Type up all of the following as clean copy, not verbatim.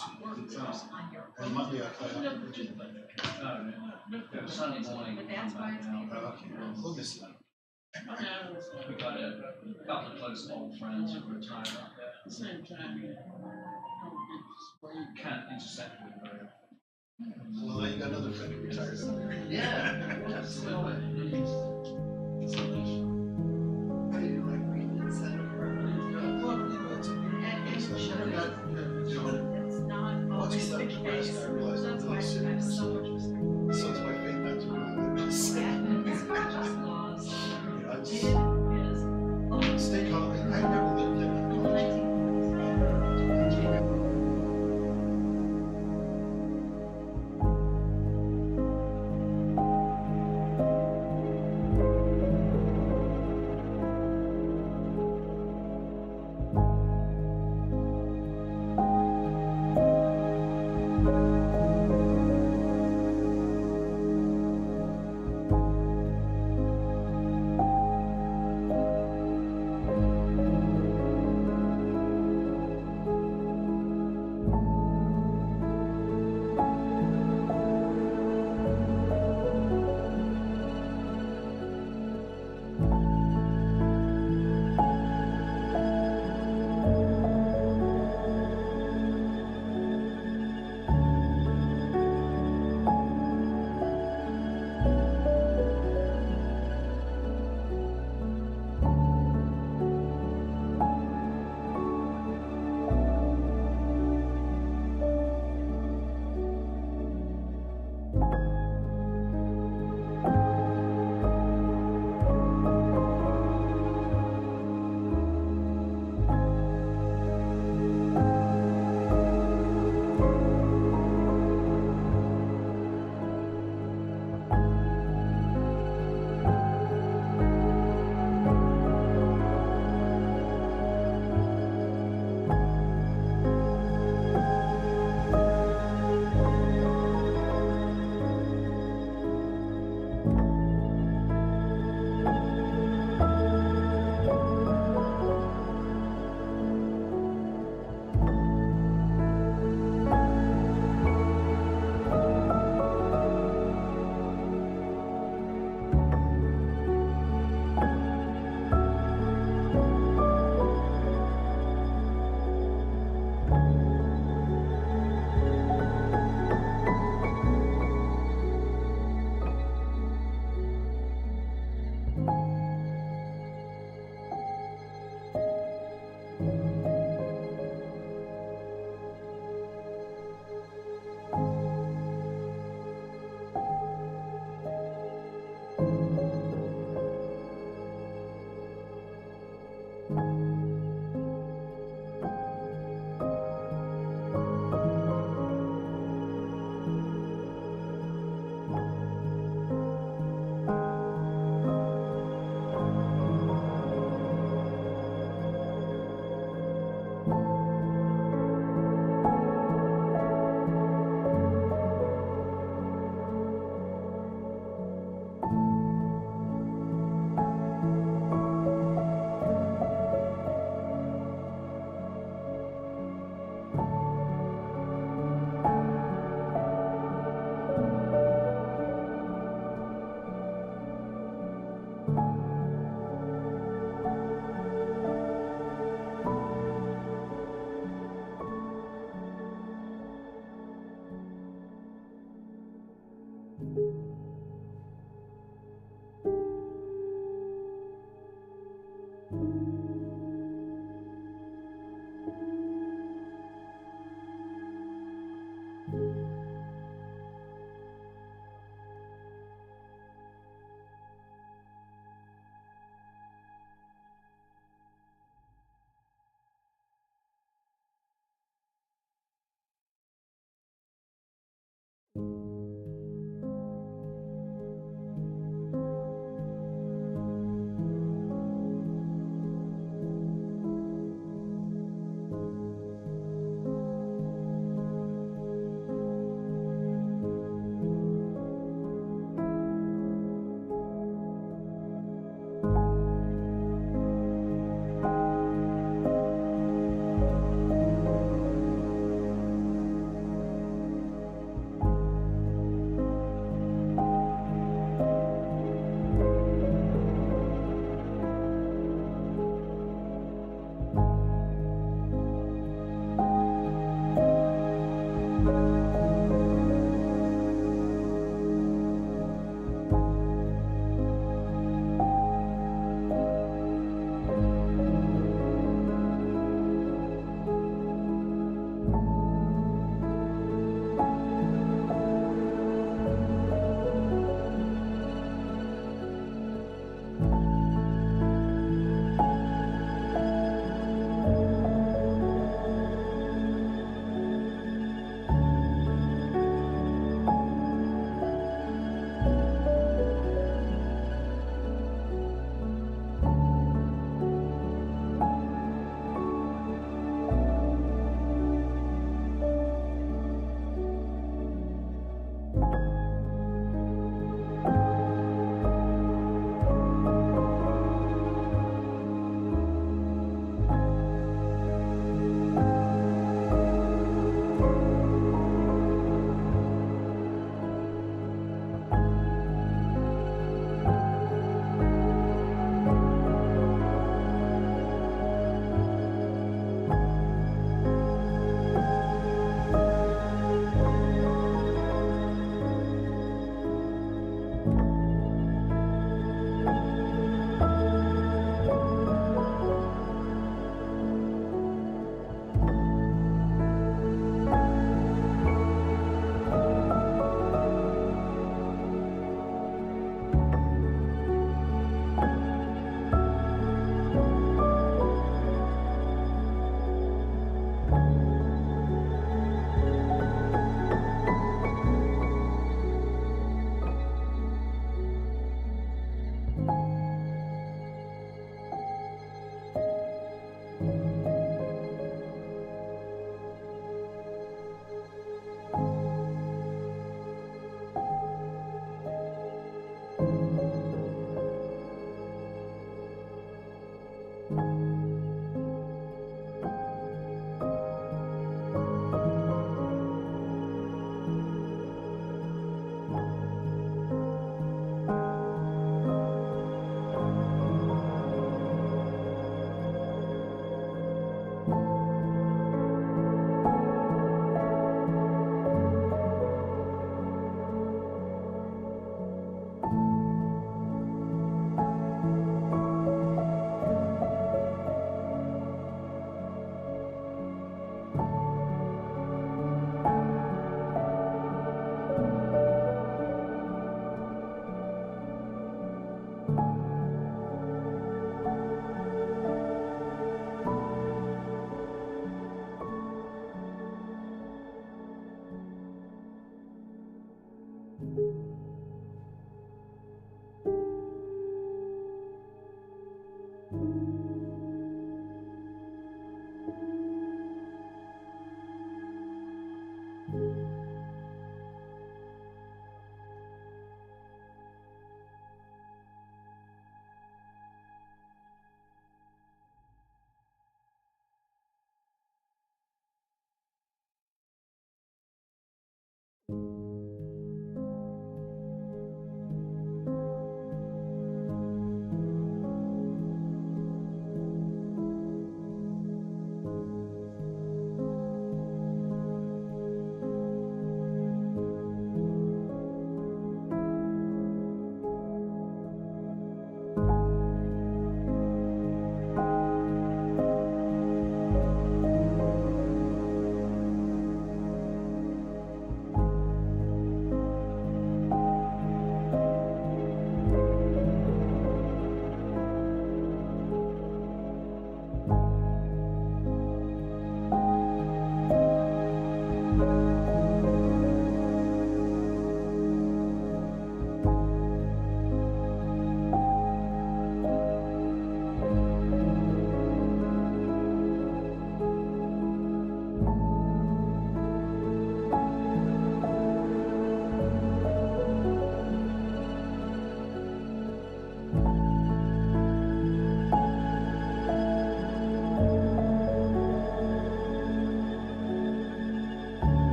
And Monday I fly out to Virginia. Sunday morning. But that's why it's made. We'll miss you. We got a couple of close old friends who retired up there. the same time, you Can't intersect with very often. Well, now you got another friend who retired up there. Yeah, absolutely. Are you like reading the center for Well, you know, it's a and not, you know, it's not once always you the left Nebraska, case. I realized That's I'm why really I sitting have for so so much respect. So it's my faith not to really live this. It's not just laws. You know, It it's, is. stay calm. I never lived in In the a 1940s.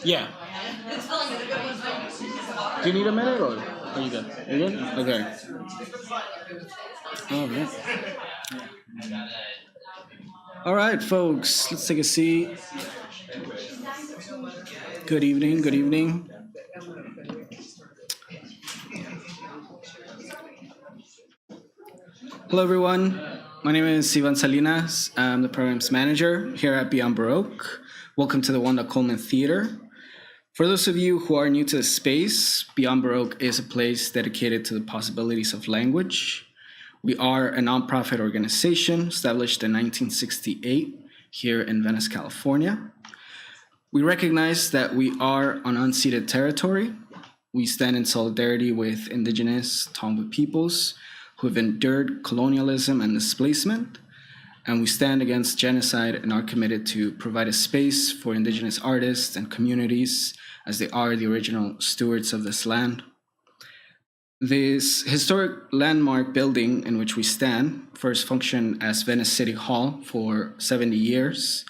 Yeah. Do you need a minute or are you good? You good? Okay. All right. All right, folks. Let's take a seat. Good evening. Good evening. Hello, everyone. My name is Ivan Salinas. I'm the programs manager here at Beyond Baroque. Welcome to the Wanda Coleman Theater. For those of you who are new to the space, Beyond Baroque is a place dedicated to the possibilities of language. We are a nonprofit organization established in 1968 here in Venice, California. We recognize that we are on unceded territory. We stand in solidarity with indigenous Tongva peoples who have endured colonialism and displacement, and we stand against genocide and are committed to provide a space for indigenous artists and communities as they are the original stewards of this land. This historic landmark building in which we stand first functioned as Venice City Hall for 70 years,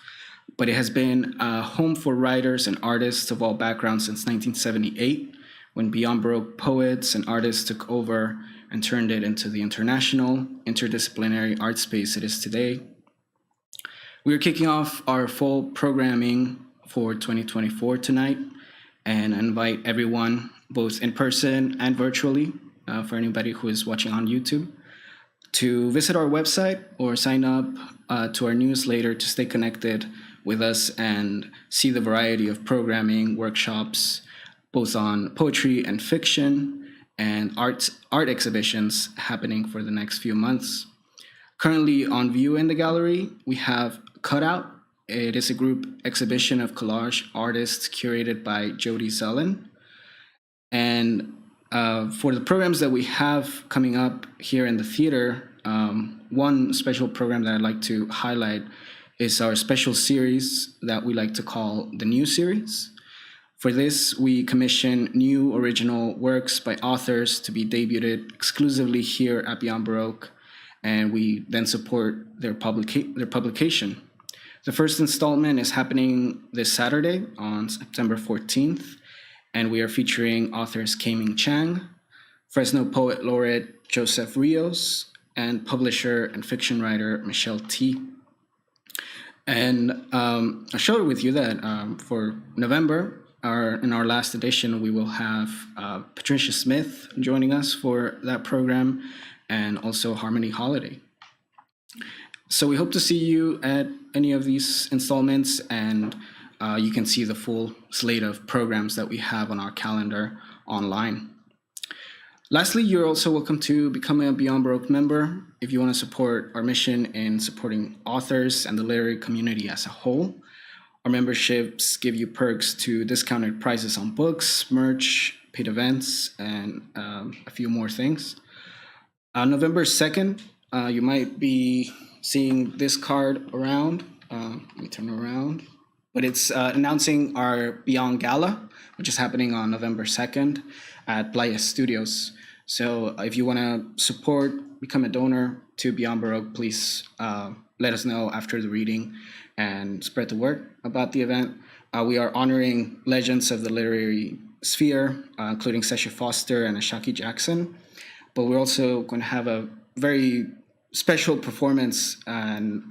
but it has been a home for writers and artists of all backgrounds since 1978, when Beyond Baroque poets and artists took over and turned it into the international, interdisciplinary art space it is today. We are kicking off our full programming for 2024 tonight, and I invite everyone, both in person and virtually, for anybody who is watching on YouTube, to visit our website or sign up to our newsletter to stay connected with us and see the variety of programming, workshops, both on poetry and fiction, and art exhibitions happening for the next few months. Currently on view in the gallery, we have Cutout. It is a group exhibition of collage artists curated by Jody Zellen. And for the programs that we have coming up here in the theater, one special program that I'd like to highlight is our special series that we like to call the New Series. For this, we commission new original works by authors to be debuted exclusively here at Beyond Baroque, and we then support their publication. The first installment is happening this Saturday on September 14th, and we are featuring authors Kaiming Chang, Fresno Poet Laureate Joseph Rios, and publisher and fiction writer Michelle T. And I'll share with you that for November, in our last edition, we will have Patricia Smith joining us for that program, and also Harmony Holiday. So we hope to see you at any of these installments, and you can see the full slate of programs that we have on our calendar online. Lastly, you're also welcome to become a Beyond Baroque member if you want to support our mission in supporting authors and the literary community as a whole. Our memberships give you perks to discounted prices on books, merch, paid events, and a few more things. November 2nd, you might be seeing this card around. Let me turn around. But it's announcing our Beyond Gala, which is happening on November 2nd at Playa Studios. So if you want to support, become a donor to Beyond Baroque, please let us know after the reading and spread the word about the event. We are honoring legends of the literary sphere, including Sesha Foster and Ashaki Jackson. But we're also going to have a very special performance and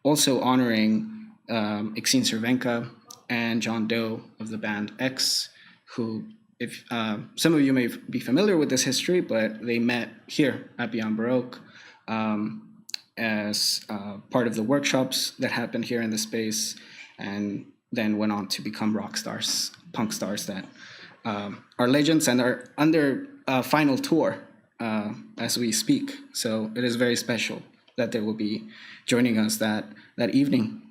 also honoring Exene Cervenka and John Doe of the band X, who, if some of you may be familiar with this history, but they met here at Beyond Baroque as part of the workshops that happened here in the space, and then went on to become rock stars, punk stars that are legends and are under final tour as we speak. So it is very special that they will be joining us that evening.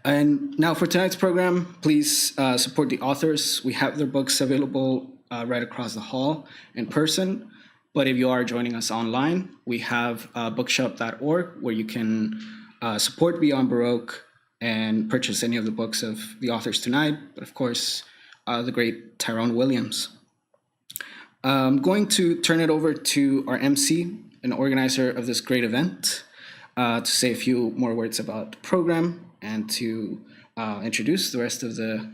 And now for tonight's program, please support the authors. We have their books available right across the hall in person. But if you are joining us online, we have bookshop.org where you can support Beyond Baroque and purchase any of the books of the authors tonight, but of course, the great Tyrone Williams. I'm going to turn it over to our MC, an organizer of this great event, to say a few more words about the program and to introduce the rest of the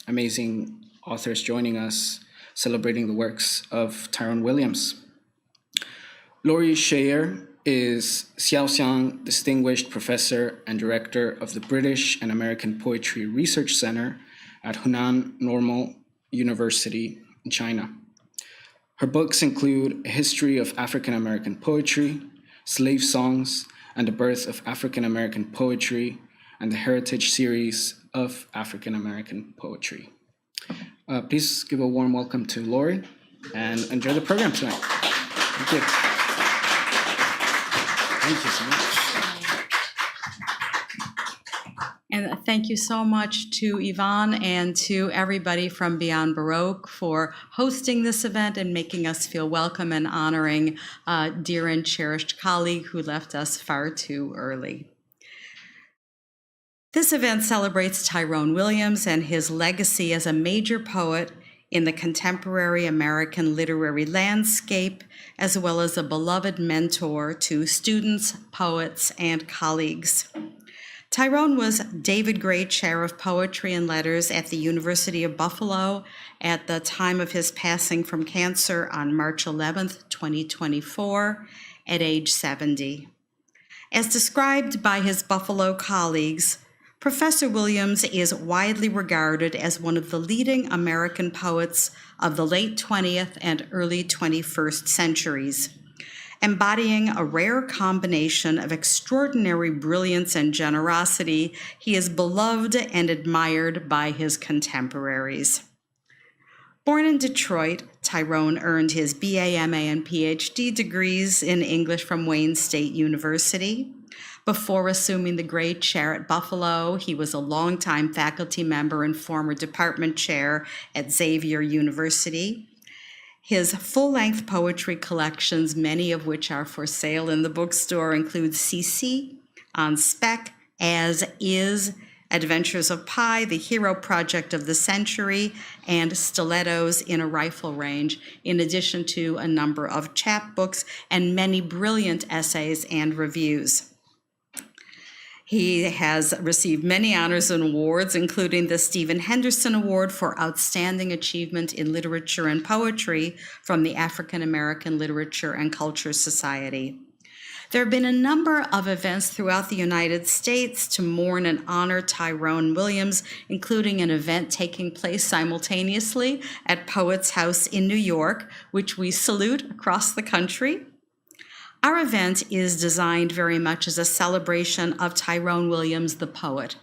amazing authors joining us, celebrating the works of Tyrone Williams. Lauri Scheyer is Xiaoxiang Distinguished Professor and Director of the British and American Poetry Research Center at Hunan Normal University in China. Her books include A History of African American Poetry, Slave Songs, and the Birth of African American Poetry, and the Heritage Series of African American Poetry. Please give a warm welcome to Lauri and enjoy the program tonight. Thank you. Thank you so much. And thank you so much to Yvonne and to everybody from Beyond Baroque for hosting this event and making us feel welcome and honoring a dear and cherished colleague who left us far too early. This event celebrates Tyrone Williams and his legacy as a major poet in the contemporary American literary landscape, as well as a beloved mentor to students, poets, and colleagues. Tyrone was David Gray Chair of Poetry and Letters at the University of Buffalo at the time of his passing from cancer on March 11th, 2024, at age 70. As described by his Buffalo colleagues, Professor Williams is widely regarded as one of the leading American poets of the late 20th and early 21st centuries. Embodying a rare combination of extraordinary brilliance and generosity, he is beloved and admired by his contemporaries. Born in Detroit, Tyrone earned his BA, MA, and Ph.D. degrees in English from Wayne State University. Before assuming the Gray Chair at Buffalo, he was a longtime faculty member and former department chair at Xavier University. His full-length poetry collections, many of which are for sale in the bookstore, include CC, On Spec, As Is, Adventures of Pi, The Hero Project of the Century, and Stilettos in a Rifle Range, in addition to a number of chapbooks and many brilliant essays and reviews. He has received many honors and awards, including the Stephen Henderson Award for Outstanding Achievement in Literature and Poetry from the African American Literature and Culture Society. There have been a number of events throughout the United States to mourn and honor Tyrone Williams, including an event taking place simultaneously at Poets House in New York, which we salute across the country. Our event is designed very much as a celebration of Tyrone Williams, the poet,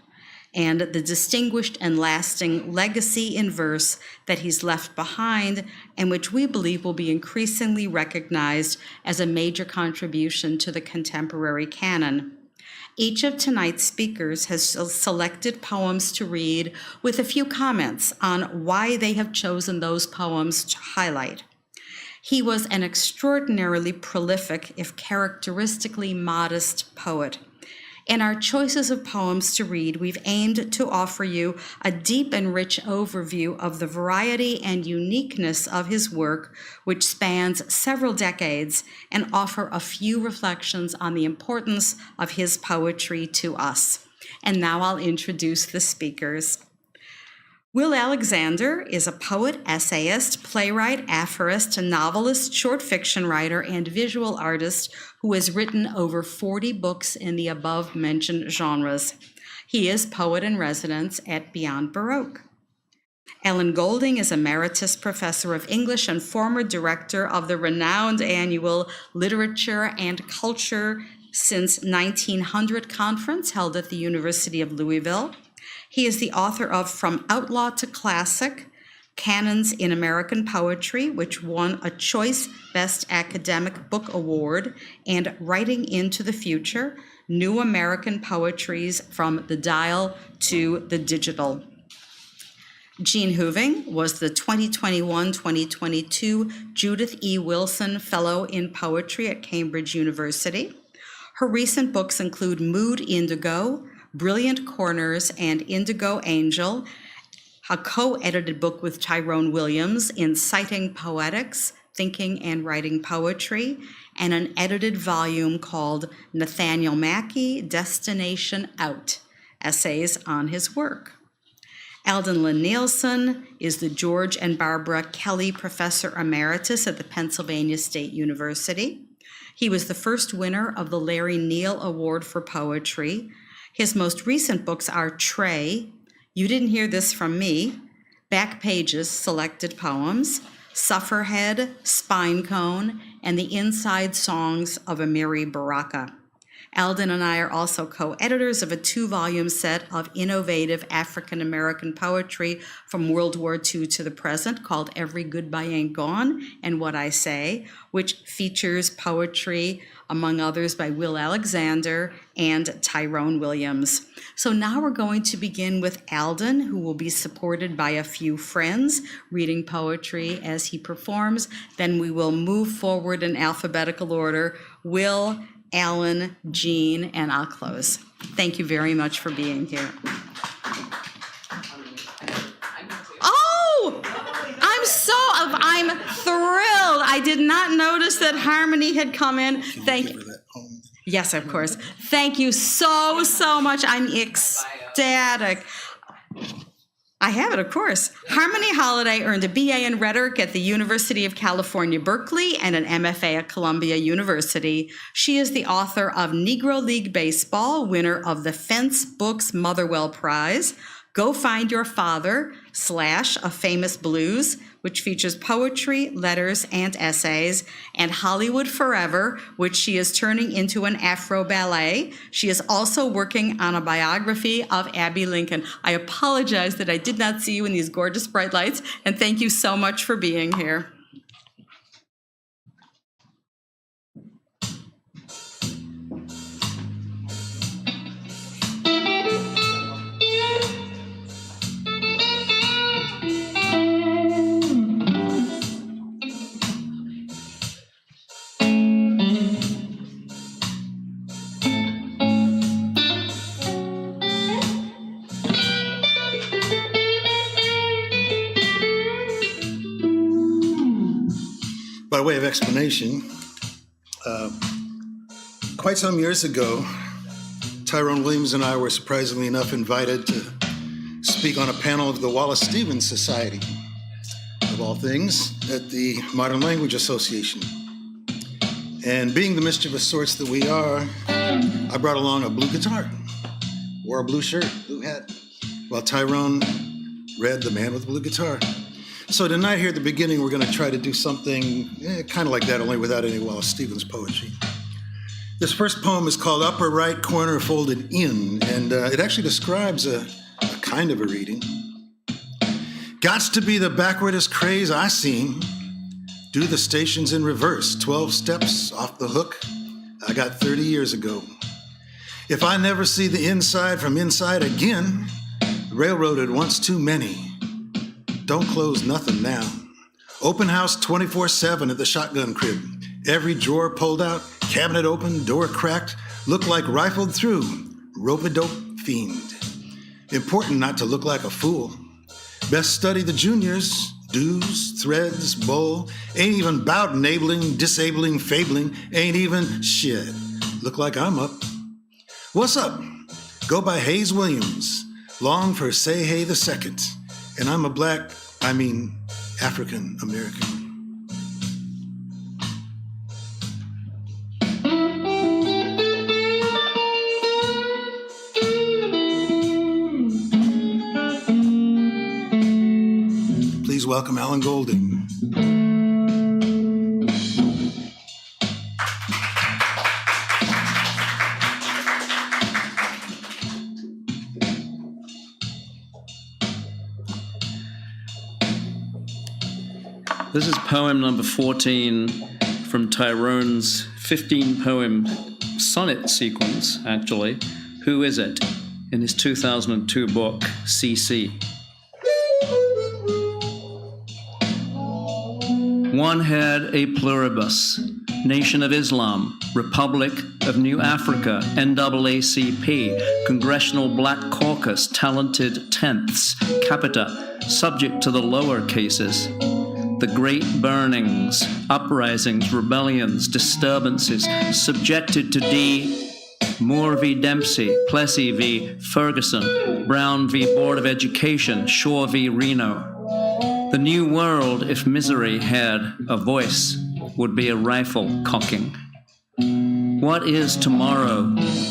and the distinguished and lasting legacy in verse that he's left behind, and which we believe will be increasingly recognized as a major contribution to the contemporary canon. Each of tonight's speakers has selected poems to read with a few comments on why they have chosen those poems to highlight. He was an extraordinarily prolific, if characteristically modest, poet. In our choices of poems to read, we've aimed to offer you a deep and rich overview of the variety and uniqueness of his work, which spans several decades, and offer a few reflections on the importance of his poetry to us. And now I'll introduce the speakers. Will Alexander is a poet, essayist, playwright, aphorist, novelist, short fiction writer, and visual artist who has written over 40 books in the above-mentioned genres. He is poet in residence at Beyond Baroque. Ellen Golding is Emeritus Professor of English and former director of the renowned annual Literature and Culture since 1900 conference held at the University of Louisville. He is the author of From Outlaw to Classic, Canons in American Poetry, which won a Choice Best Academic Book Award, and Writing into the Future, New American Poetries from the Dial to the Digital. Jeanne Heuving was the 2021-2022 Judith E. Wilson Fellow in Poetry at Cambridge University. Her recent books include Mood Indigo, Brilliant Corners, and Indigo Angel, a co-edited book with Tyrone Williams, Inciting Poetics, Thinking and Writing Poetry, and an edited volume called Nathaniel Mackey, Destination Out, Essays on His Work. Aldon Lynn Nielsen is the George and Barbara Kelly Professor Emeritus at the Pennsylvania State University. He was the first winner of the Larry Neal Award for Poetry. His most recent books are Tray, You Didn't Hear This From Me, Back Pages, Selected Poems, Sufferhead, Spinecone, and the Inside Songs of Amiri Baraka. Aldon and I are also co-editors of a 2-volume set of innovative African-American poetry from World War II to the present called Every Goodbye Ain't Gone and What I Say, which features poetry, among others, by Will Alexander and Tyrone Williams. So now we're going to begin with Aldon, who will be supported by a few friends reading poetry as he performs. Then we will move forward in alphabetical order. Will, Alan, Jean, and I'll close. Thank you very much for being here. Oh, I'm thrilled. I did not notice that Harmony had come in. Thank you. Yes, of course. Thank you so much. I'm ecstatic. I have it, of course. Harmony Holiday earned a BA in rhetoric at the University of California, Berkeley, and an MFA at Columbia University. She is the author of Negro League Baseball, winner of the Fence Books Motherwell Prize, Go Find Your Father / A Famous Blues, which features poetry, letters, and essays, and Hollywood Forever, which she is turning into an Afro ballet. She is also working on a biography of Abby Lincoln. I apologize that I did not see you in these gorgeous bright lights, and thank you so much for being here. By way of explanation, quite some years ago, Tyrone Williams and I were surprisingly enough invited to speak on a panel of the Wallace Stevens Society, of all things, at the Modern Language Association. And being the mischievous sorts that we are, I brought along a blue guitar, wore a blue shirt, blue hat, while Tyrone read The Man with the Blue Guitar. So tonight here at the beginning, we're going to try to do something kind of like that, only without any Wallace Stevens poetry. This first poem is called Upper Right Corner Folded In, and it actually describes a kind of a reading. Gots to be the backwardest craze I seen. Do the stations in reverse, 12 steps off the hook I got 30 years ago. If I never see the inside from inside again, railroaded once too many. Don't close nothing now. Open house 24/7 at the shotgun crib. Every drawer pulled out, cabinet open, door cracked, looked like rifled through. rope-a-dope fiend. Important not to look like a fool. Best study the juniors, dues, threads, bowl. Ain't even bout enabling, disabling, fabling. Ain't even shit. Look like I'm up. What's up? Go by Hayes Williams. Long for Say Hey the Second. And I'm a African American. Please welcome Alan Golden. This is poem number 14 from Tyrone's 15-poem sonnet sequence, actually. Who Is It? In his 2002 book, CC. One had a pluribus, Nation of Islam, Republic of New Africa, NAACP, Congressional Black Caucus, Talented Tenths, Capita, subject to the lower cases. The great burnings, uprisings, rebellions, disturbances, subjected to D. Moore v. Dempsey, Plessy v. Ferguson, Brown v. Board of Education, Shaw v. Reno. The new world, if misery had a voice, would be a rifle cocking. What is tomorrow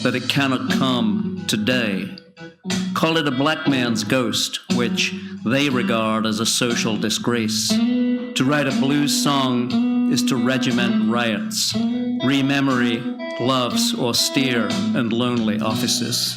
that it cannot come today? Call it a black man's ghost, which they regard as a social disgrace. To write a blues song is to regiment riots, rememory love's austere and lonely offices.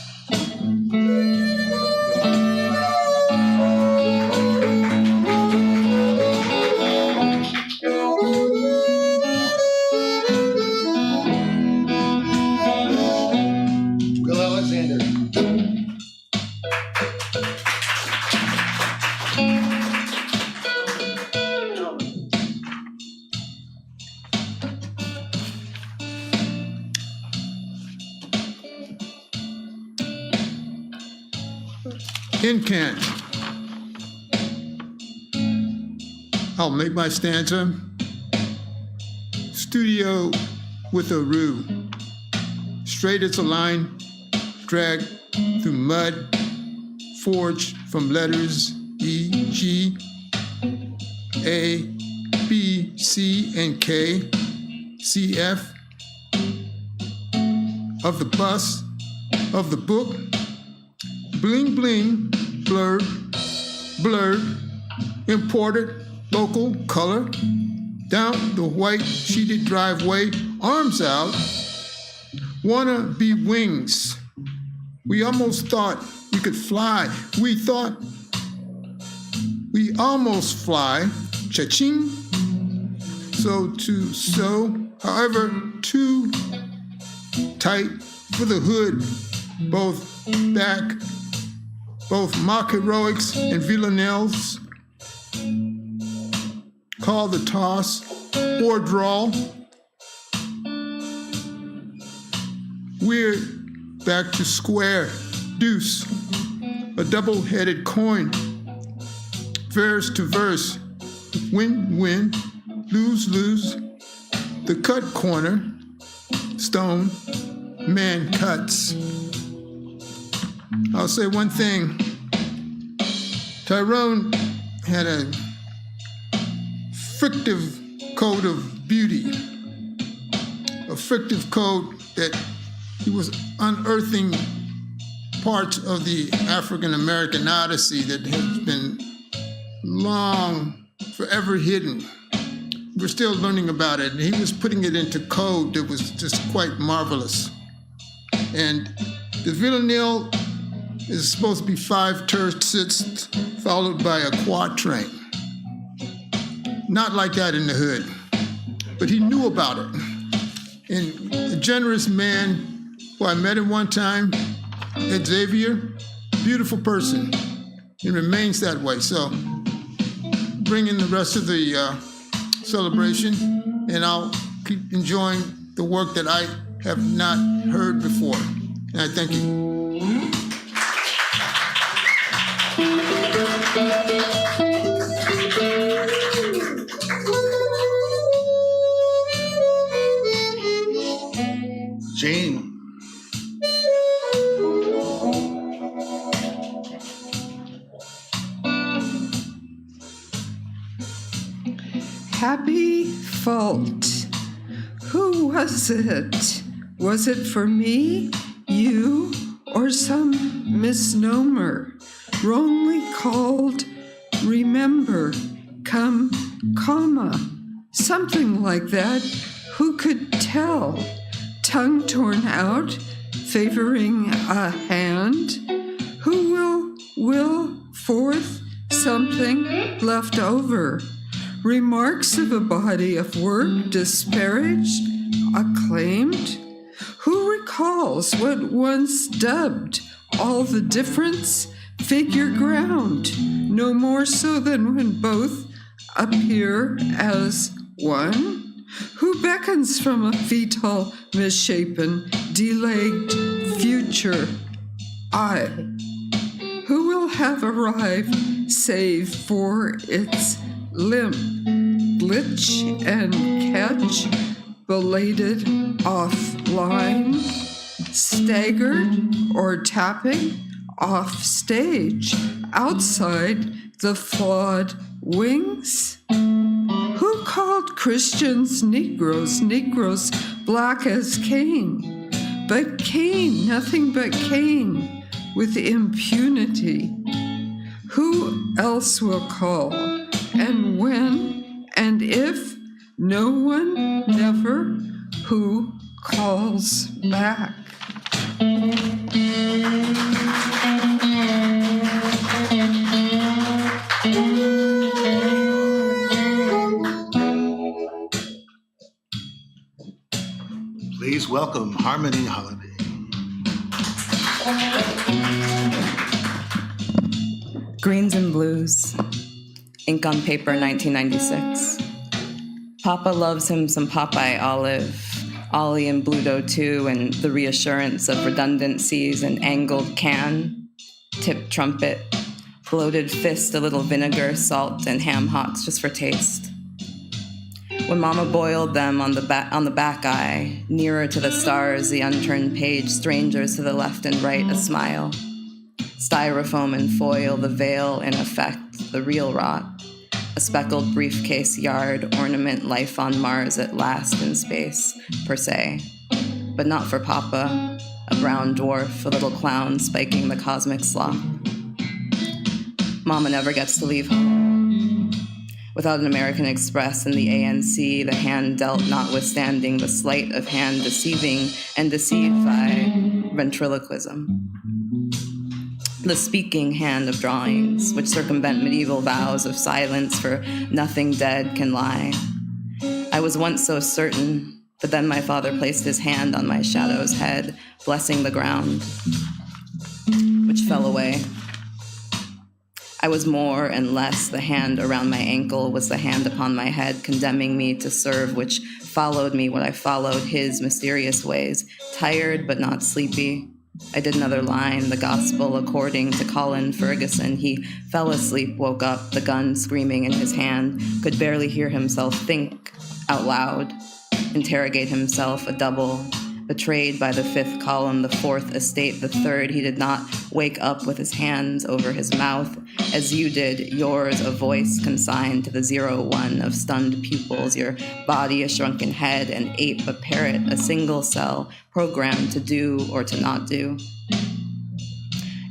Incant. I'll make my stanza. Studio with a rue. Straight as a line, dragged through mud, forged from letters E, G, A, B, C, and K, C, F. Of the bus, of the book, bling, bling, blurred, blurred, imported, local, color, down the white sheeted driveway, arms out, wanna be wings. We almost thought we could fly. We thought we almost fly, cha-ching, so, however, too tight for the hood, both back, both mock heroics and villanelles. Call the toss or draw. We're back to square, deuce, a double-headed coin, verse to verse, win-win, lose-lose, the cut corner, stone, man cuts. I'll say one thing. Tyrone had a frictive code of beauty, a frictive code that he was unearthing parts of the African American Odyssey that has been long, forever hidden. We're still learning about it, and he was putting it into code that was just quite marvelous. And the villanelle is supposed to be 5 tercets followed by a quatrain. Not like that in the hood, but he knew about it. And a generous man who I met him one time at Xavier, beautiful person, and remains that way. So bring in the rest of the celebration, and I'll keep enjoying the work that I have not heard before. And I thank you. Jeanne. Happy fault. Who was it? Was it for me, you, or some misnomer, wrongly called remember, come, comma, something like that? Who could tell? Tongue torn out, favoring a hand? Who will forth something left over? Remarks of a body of work disparaged, acclaimed? Who recalls what once dubbed all the difference figure ground, no more so than when both appear as one? Who beckons from a fetal, misshapen, delayed future? I. Who will have arrived save for its limp, glitch and catch, belated offline, staggered or tapping off stage, outside the flawed wings? Who called Christians Negroes, Negroes black as Cain? But Cain, nothing but Cain, with impunity. Who else will call? And when, and if, no one, never, who calls back? Please welcome Harmony Holiday. Greens and Blues, ink on paper, 1996. Papa loves him some Popeye olive, Ollie and Bluto too, and the reassurance of redundancies and angled can, tipped trumpet, bloated fist, a little vinegar, salt, and ham hocks just for taste. When Mama boiled them on the back eye, nearer to the stars, the unturned page, strangers to the left and right, a smile. Styrofoam and foil, the veil in effect, the real rot. A speckled briefcase yard, ornament, life on Mars at last in space, per se. But not for Papa, a brown dwarf, a little clown spiking the cosmic slop. Mama never gets to leave home. Without an American Express and the ANC, the hand dealt notwithstanding the sleight of hand deceiving and deceived by ventriloquism. The speaking hand of drawings, which circumvent medieval vows of silence, for nothing dead can lie. I was once so certain, but then my father placed his hand on my shadow's head, blessing the ground, which fell away. I was more and less. The hand around my ankle was the hand upon my head, condemning me to serve, which followed me what I followed his mysterious ways, tired but not sleepy. I did another line, the gospel according to Colin Ferguson. He fell asleep, woke up, the gun screaming in his hand, could barely hear himself think out loud, interrogate himself, a double, betrayed by the fifth column, the fourth estate, the third. He did not wake up with his hands over his mouth, as you did, yours a voice consigned to the 0-1 of stunned pupils, your body a shrunken head, an ape, a parrot, a single cell, programmed to do or to not do.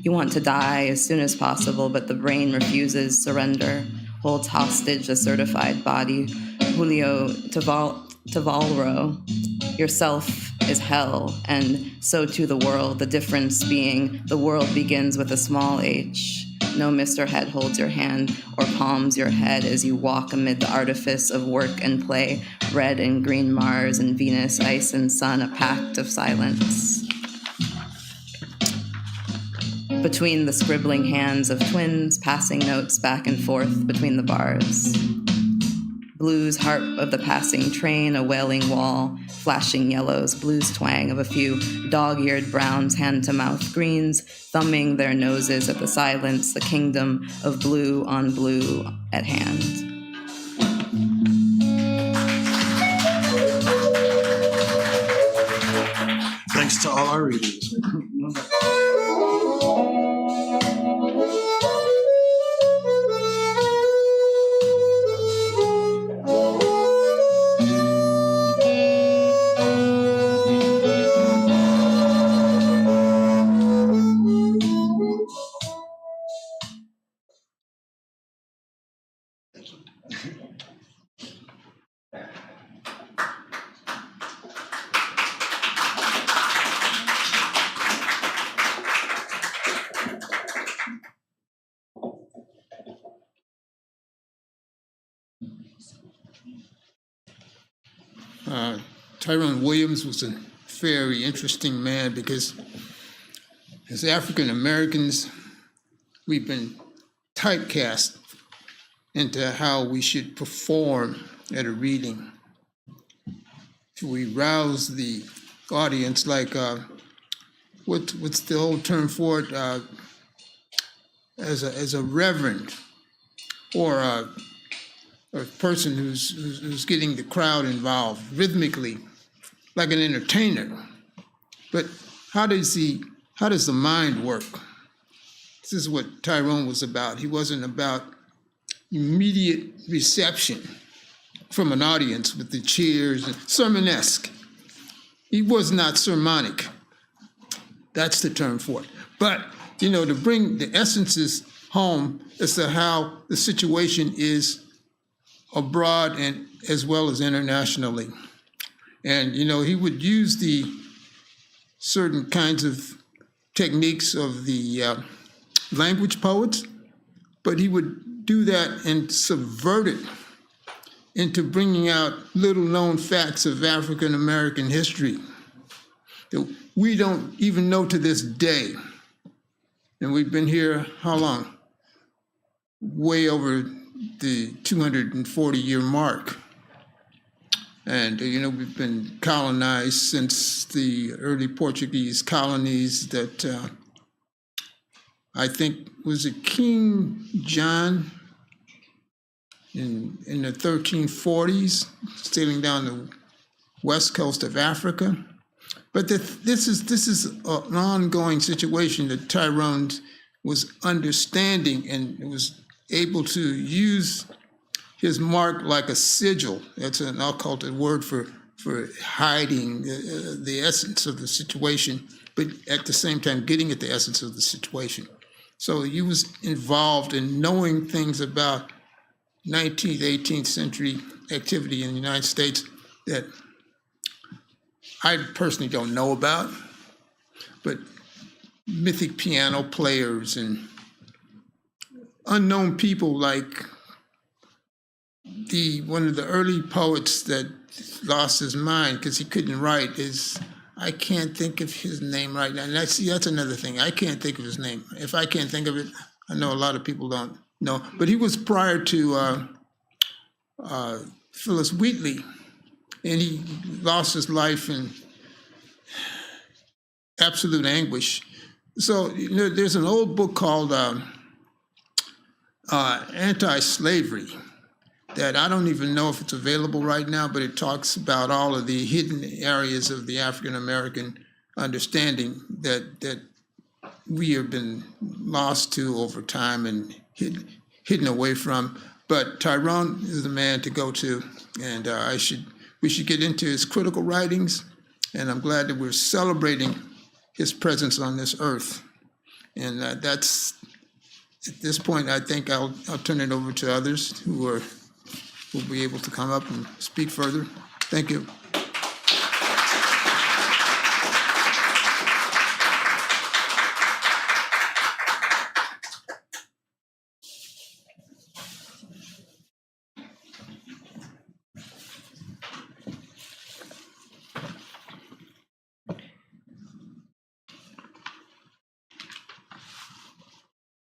You want to die as soon as possible, but the brain refuses surrender, holds hostage the certified body. Julio Tavalro, yourself is hell, and so too the world, the difference being the world begins with a small h. No Mr. Head holds your hand or palms your head as you walk amid the artifice of work and play, red and green Mars and Venus, ice and sun, a pact of silence. Between the scribbling hands of twins, passing notes back and forth between the bars. Blues harp of the passing train, a wailing wall, flashing yellows, blues twang of a few dog-eared browns, hand-to-mouth greens, thumbing their noses at the silence, the kingdom of blue on blue at hand. Thanks to all our readers. Tyrone Williams was a very interesting man because as African Americans, we've been typecast into how we should perform at a reading. We rouse the audience like, what's the old term for it? As a reverend or a person who's getting the crowd involved rhythmically, like an entertainer. But how does the mind work? This is what Tyrone was about. He wasn't about immediate reception from an audience with the cheers and sermonesque. He was not sermonic. That's the term for it. But, to bring the essences home as to how the situation is abroad and as well as internationally. And, he would use the certain kinds of techniques of the language poets, but he would do that and subvert it into bringing out little known facts of African American history that we don't even know to this day. And we've been here, how long? Way over the 240-year mark. And, we've been colonized since the early Portuguese colonies that I think was it King John in the 1340s, sailing down the west coast of Africa. But this is an ongoing situation that Tyrone was understanding and was able to use his mark like a sigil. That's an occulted word for hiding the essence of the situation, but at the same time getting at the essence of the situation. So he was involved in knowing things about 19th, 18th century activity in the United States that I personally don't know about, but mythic piano players and unknown people like one of the early poets that lost his mind because he couldn't write I can't think of his name right now. And that's another thing. I can't think of his name. If I can't think of it, I know a lot of people don't know. But he was prior to Phyllis Wheatley, and he lost his life in absolute anguish. So there's an old book called Anti-Slavery that I don't even know if it's available right now, but it talks about all of the hidden areas of the African American understanding that we have been lost to over time and hidden away from. But Tyrone is the man to go to, and we should get into his critical writings, and I'm glad that we're celebrating his presence on this earth. And that's, at this point, I think I'll turn it over to others who will be able to come up and speak further. Thank you.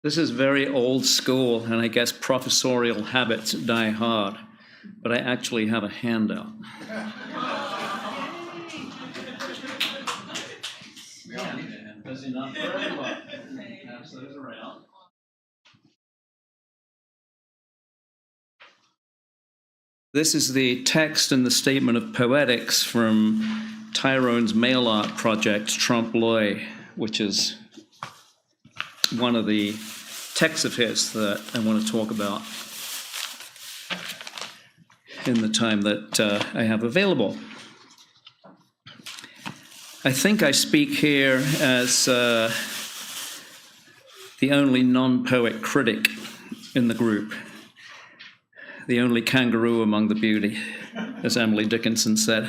This is very old school, and I guess professorial habits die hard. but I actually have a handout. Busy enough for everyone. Pass those around. This is the text and the statement of poetics from Tyrone's mail art project, Trompe l'oeil, which is one of the texts of his that I want to talk about in the time that I have available. I think I speak here as the only non-poet critic in the group, the only kangaroo among the beauty, as Emily Dickinson said.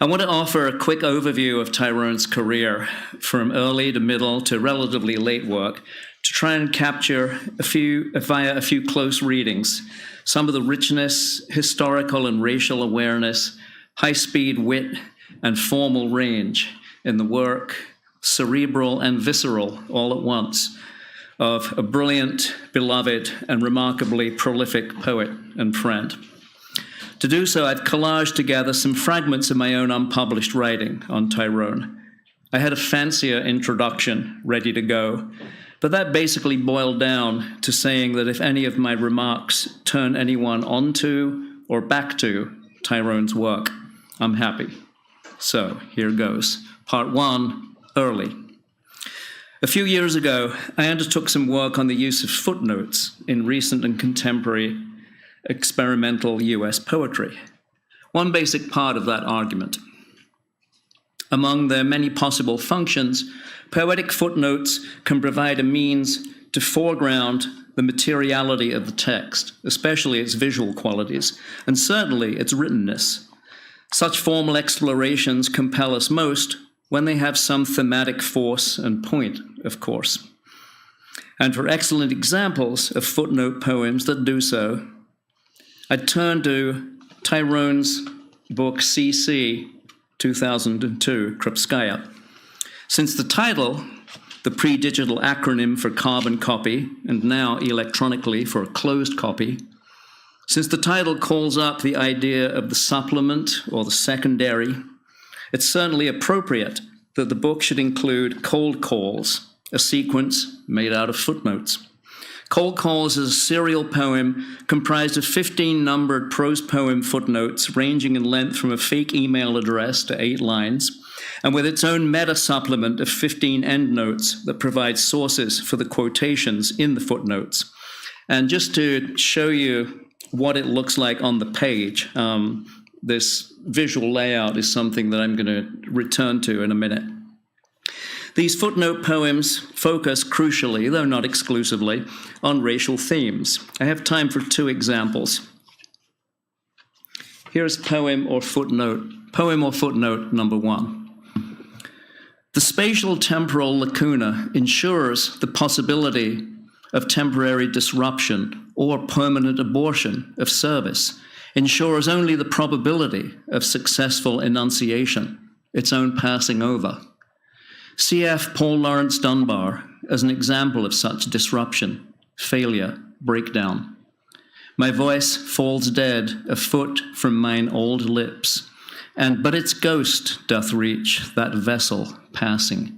I want to offer a quick overview of Tyrone's career from early to middle to relatively late work to try and capture via a few close readings, some of the richness, historical and racial awareness, high-speed wit, and formal range in the work, cerebral and visceral all at once, of a brilliant, beloved, and remarkably prolific poet and friend. To do so, I've collaged together some fragments of my own unpublished writing on Tyrone. I had a fancier introduction ready to go, but that basically boiled down to saying that if any of my remarks turn anyone onto or back to Tyrone's work, I'm happy. So here goes. Part 1, early. A few years ago, I undertook some work on the use of footnotes in recent and contemporary experimental US poetry. One basic part of that argument. Among their many possible functions, poetic footnotes can provide a means to foreground the materiality of the text, especially its visual qualities, and certainly its writtenness. Such formal explorations compel us most when they have some thematic force and point, of course. And for excellent examples of footnote poems that do so, I'd turn to Tyrone's book CC 2002, Krupskaya. Since the title, the pre-digital acronym for carbon copy, and now electronically for closed copy, since the title calls up the idea of the supplement or the secondary, it's certainly appropriate that the book should include Cold Calls, a sequence made out of footnotes. Cold Calls is a serial poem comprised of 15 numbered prose poem footnotes ranging in length from a fake email address to 8 lines, and with its own meta supplement of 15 endnotes that provide sources for the quotations in the footnotes. And just to show you what it looks like on the page, this visual layout is something that I'm going to return to in a minute. These footnote poems focus crucially, though not exclusively, on racial themes. I have time for 2 examples. Here's poem or footnote number 1. The spatial temporal lacuna ensures the possibility of temporary disruption or permanent abortion of service, ensures only the probability of successful enunciation, its own passing over. C.F. Paul Laurence Dunbar as an example of such disruption, failure, breakdown. My voice falls dead a foot from mine old lips, and but its ghost doth reach that vessel passing.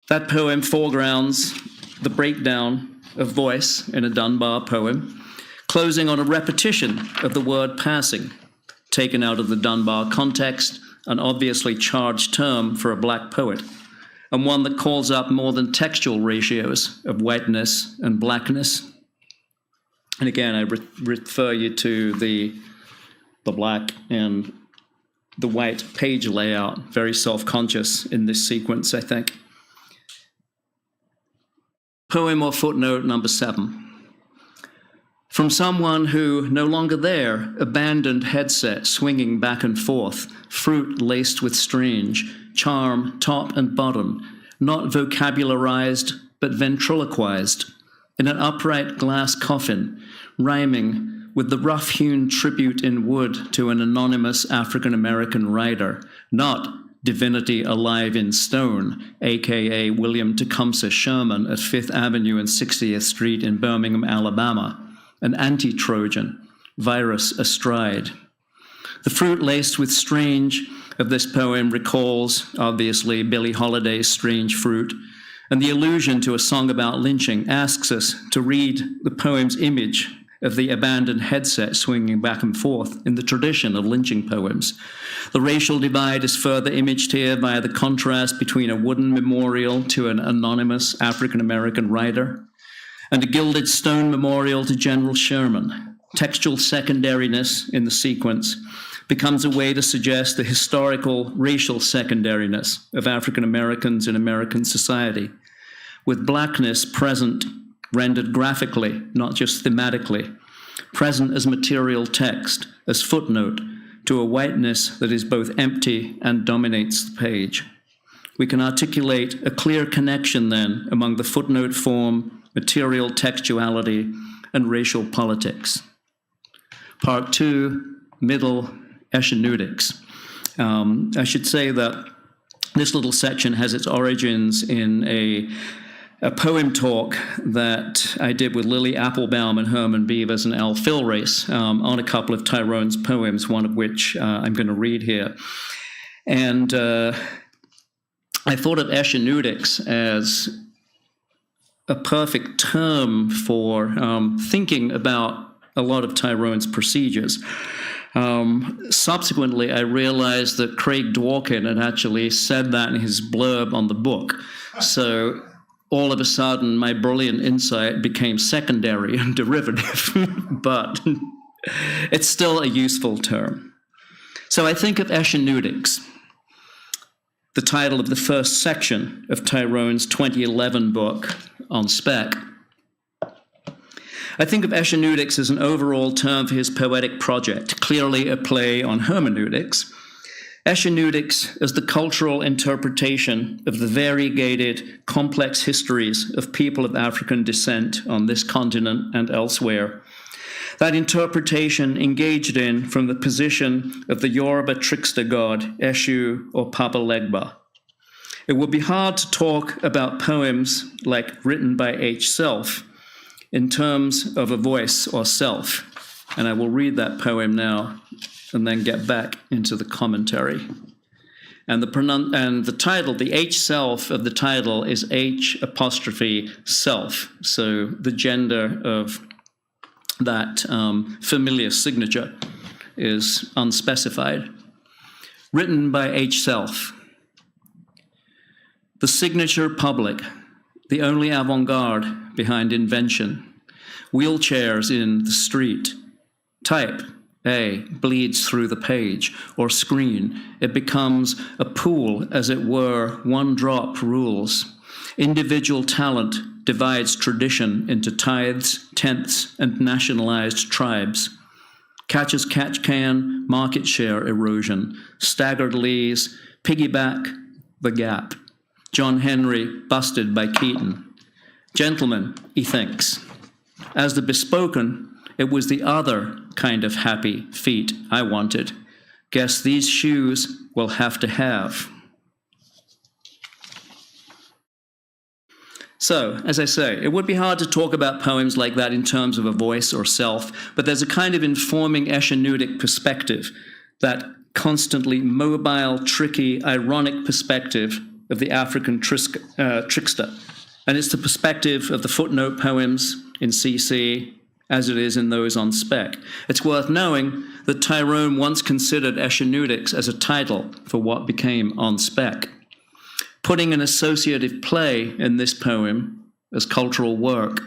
That poem foregrounds the breakdown of voice in a Dunbar poem, closing on a repetition of the word passing, taken out of the Dunbar context, an obviously charged term for a black poet, and one that calls up more than textual ratios of whiteness and blackness. And again, I refer you to the black and the white page layout, very self-conscious in this sequence, I think. Poem or footnote number 7. From someone who, no longer there, abandoned headset swinging back and forth, fruit laced with strange, charm top and bottom, not vocabularized but ventriloquized, in an upright glass coffin, rhyming with the rough-hewn tribute in wood to an anonymous African-American writer, not divinity alive in stone, aka William Tecumseh Sherman at 5th Avenue and 60th Street in Birmingham, Alabama, an anti-Trojan, virus astride. The fruit laced with strange of this poem recalls, obviously, Billie Holiday's Strange Fruit, and the allusion to a song about lynching asks us to read the poem's image of the abandoned headset swinging back and forth in the tradition of lynching poems. The racial divide is further imaged here by the contrast between a wooden memorial to an anonymous African-American writer and a gilded stone memorial to General Sherman. Textual secondariness in the sequence becomes a way to suggest the historical racial secondariness of African Americans in American society, with blackness present, rendered graphically, not just thematically, present as material text, as footnote to a whiteness that is both empty and dominates the page. We can articulate a clear connection then among the footnote form, material textuality, and racial politics. Part 2, middle, hermeneutics. I should say that this little section has its origins in a poem talk that I did with Lily Applebaum and Herman Beavers and Al Philrace on a couple of Tyrone's poems, one of which I'm going to read here. And I thought of hermeneutics as a perfect term for thinking about a lot of Tyrone's procedures. Subsequently, I realized that Craig Dworkin had actually said that in his blurb on the book. So all of a sudden, my brilliant insight became secondary and derivative, but it's still a useful term. So I think of hermeneutics, the title of the first section of Tyrone's 2011 book on Spec. I think of hermeneutics as an overall term for his poetic project, clearly a play on hermeneutics. Hermeneutics as the cultural interpretation of the variegated, complex histories of people of African descent on this continent and elsewhere. That interpretation engaged in from the position of the Yoruba trickster god, Eshu or Papa Legba. It would be hard to talk about poems like written by H. Self in terms of a voice or self. And I will read that poem now and then get back into the commentary. And the title, the H self of the title is H apostrophe self. So the gender of that familiar signature is unspecified. Written by H self. The signature public, the only avant-garde behind invention. Wheelchairs in the street. Type, A, bleeds through the page or screen. It becomes a pool, as it were, one-drop rules. Individual talent divides tradition into tithes, tenths, and nationalized tribes. Catch as catch can, market share erosion. Staggered lees, piggyback, the gap. John Henry busted by Keaton. Gentlemen, he thinks. As the bespoken, it was the other kind of happy feet I wanted. Guess these shoes will have to have. So, as I say, it would be hard to talk about poems like that in terms of a voice or self, but there's a kind of informing hermeneutic perspective, that constantly mobile, tricky, ironic perspective of the African trickster. And it's the perspective of the footnote poems in CC, as it is in those on Spec. It's worth knowing that Tyrone once considered hermeneutics as a title for what became on Spec. Putting an associative play in this poem as cultural work,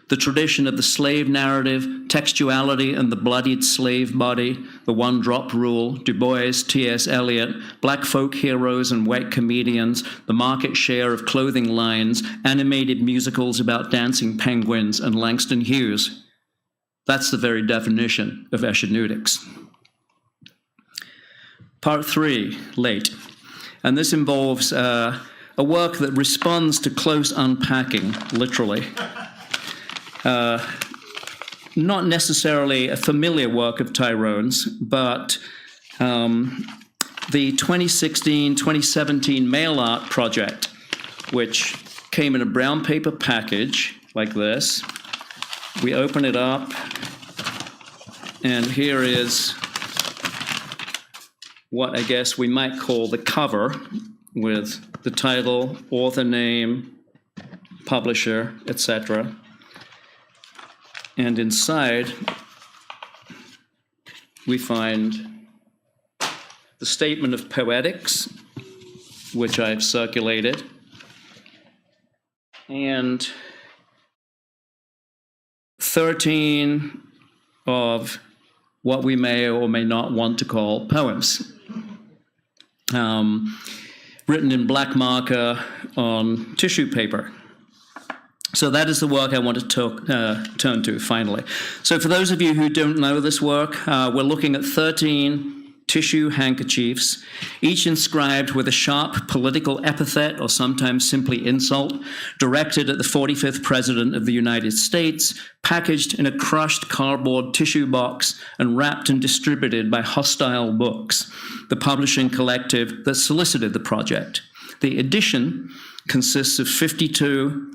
the tradition of the slave narrative, textuality and the bloodied slave body, the one-drop rule, Du Bois, T.S. Eliot, black folk heroes and white comedians, the market share of clothing lines, animated musicals about dancing penguins and Langston Hughes. That's the very definition of hermeneutics. Part 3, late. And this involves a work that responds to close unpacking, literally. Not necessarily a familiar work of Tyrone's, but the 2016-2017 mail art project, which came in a brown paper package like this. We open it up, and here is what I guess we might call the cover, with the title, author name, publisher, etc. And inside, we find the statement of poetics, which I've circulated, and 13 of what we may or may not want to call poems, written in black marker on tissue paper. So that is the work I want to turn to, finally. So for those of you who don't know this work, we're looking at 13 tissue handkerchiefs, each inscribed with a sharp political epithet, or sometimes simply insult, directed at the 45th President of the United States, packaged in a crushed cardboard tissue box and wrapped and distributed by Hostile Books, the publishing collective that solicited the project. The edition consists of 52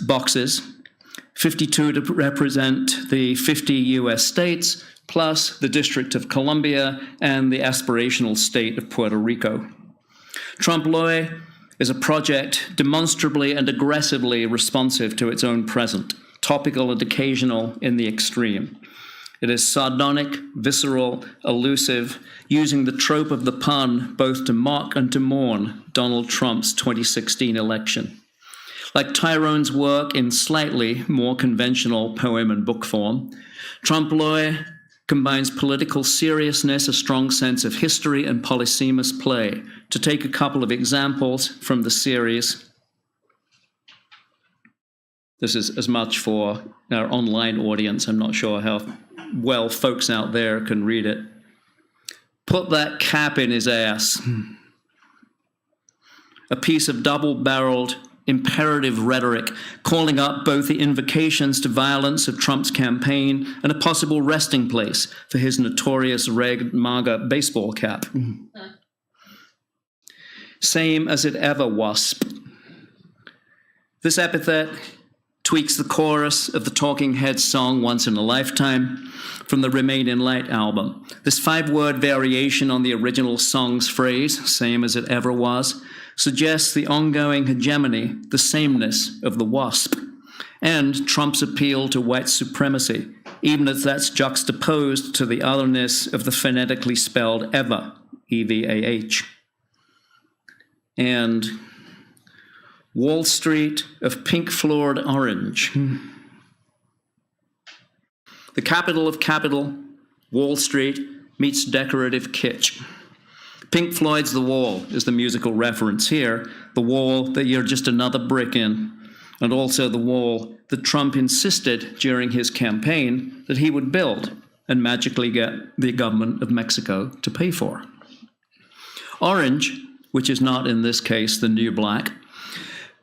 boxes, 52 to represent the 50 US states, plus the District of Columbia and the aspirational state of Puerto Rico. Trompe-l'oeil is a project demonstrably and aggressively responsive to its own present, topical and occasional in the extreme. It is sardonic, visceral, elusive, using the trope of the pun both to mock and to mourn Donald Trump's 2016 election. Like Tyrone's work in slightly more conventional poem and book form, Trompe-l'oeil combines political seriousness, a strong sense of history, and polysemous play. To take a couple of examples from the series, this is as much for our online audience. I'm not sure how well folks out there can read it. Put that cap in his ass. A piece of double-barreled imperative rhetoric, calling up both the invocations to violence of Trump's campaign and a possible resting place for his notorious red MAGA baseball cap. Same as it ever wasp. This epithet tweaks the chorus of the Talking Heads song Once in a Lifetime from the Remain in Light album. This 5-word variation on the original song's phrase, same as it ever was, suggests the ongoing hegemony, the sameness of the wasp, and Trump's appeal to white supremacy, even as that's juxtaposed to the otherness of the phonetically spelled ever, E-V-A-H. And Wall Street of pink-floored orange. The capital of capital, Wall Street, meets decorative kitsch. Pink Floyd's The Wall is the musical reference here, the wall that you're just another brick in, and also the wall that Trump insisted during his campaign that he would build and magically get the government of Mexico to pay for. Orange, which is not in this case the new black,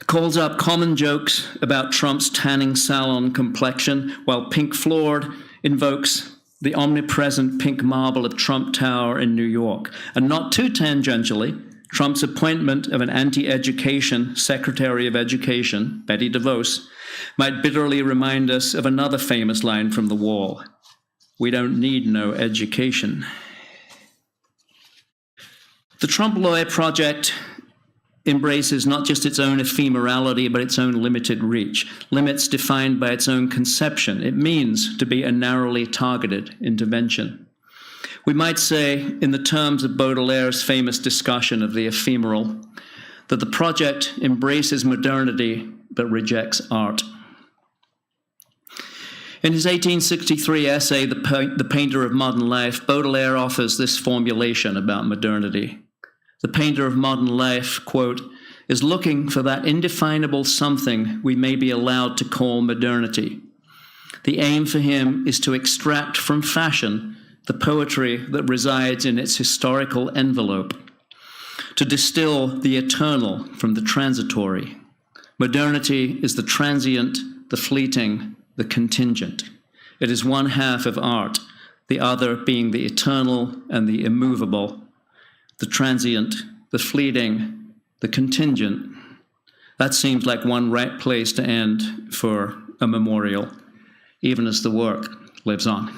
calls up common jokes about Trump's tanning salon complexion, while Pink Floyd invokes the omnipresent pink marble of Trump Tower in New York. And not too tangentially, Trump's appointment of an anti-education Secretary of Education, Betty DeVos, might bitterly remind us of another famous line from The Wall: "We don't need no education." The Trompe-l'oeil project embraces not just its own ephemerality, but its own limited reach, limits defined by its own conception. It means to be a narrowly targeted intervention. We might say, in the terms of Baudelaire's famous discussion of the ephemeral, that the project embraces modernity but rejects art. In his 1863 essay, The Painter of Modern Life, Baudelaire offers this formulation about modernity. The painter of modern life, quote, is looking for that indefinable something we may be allowed to call modernity. The aim for him is to extract from fashion the poetry that resides in its historical envelope, to distill the eternal from the transitory. Modernity is the transient, the fleeting, the contingent. It is one half of art, the other being the eternal and the immovable, the transient, the fleeting, the contingent. That seems like one right place to end for a memorial, even as the work lives on.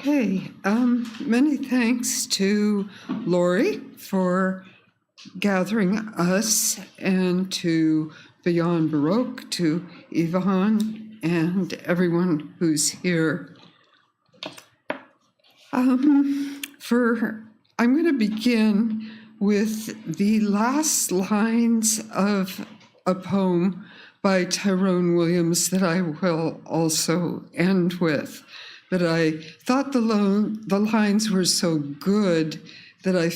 Okay, many thanks to Lauri for gathering us, and to Beyond Baroque, to Yvonne, and everyone who's here. I'm going to begin with the last lines of a poem by Tyrone Williams that I will also end with. But I thought the lines were so good that I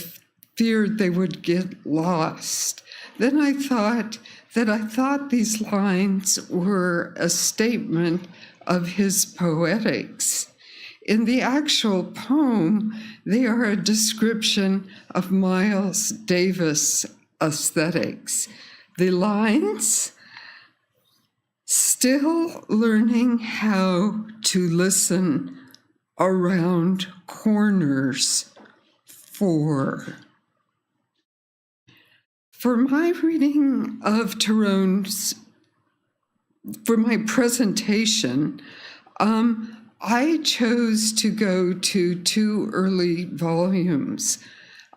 feared they would get lost. Then I thought these lines were a statement of his poetics. In the actual poem, they are a description of Miles Davis aesthetics. The lines: still learning how to listen around corners. For my reading of Tyrone's, for my presentation, I chose to go to 2 early volumes.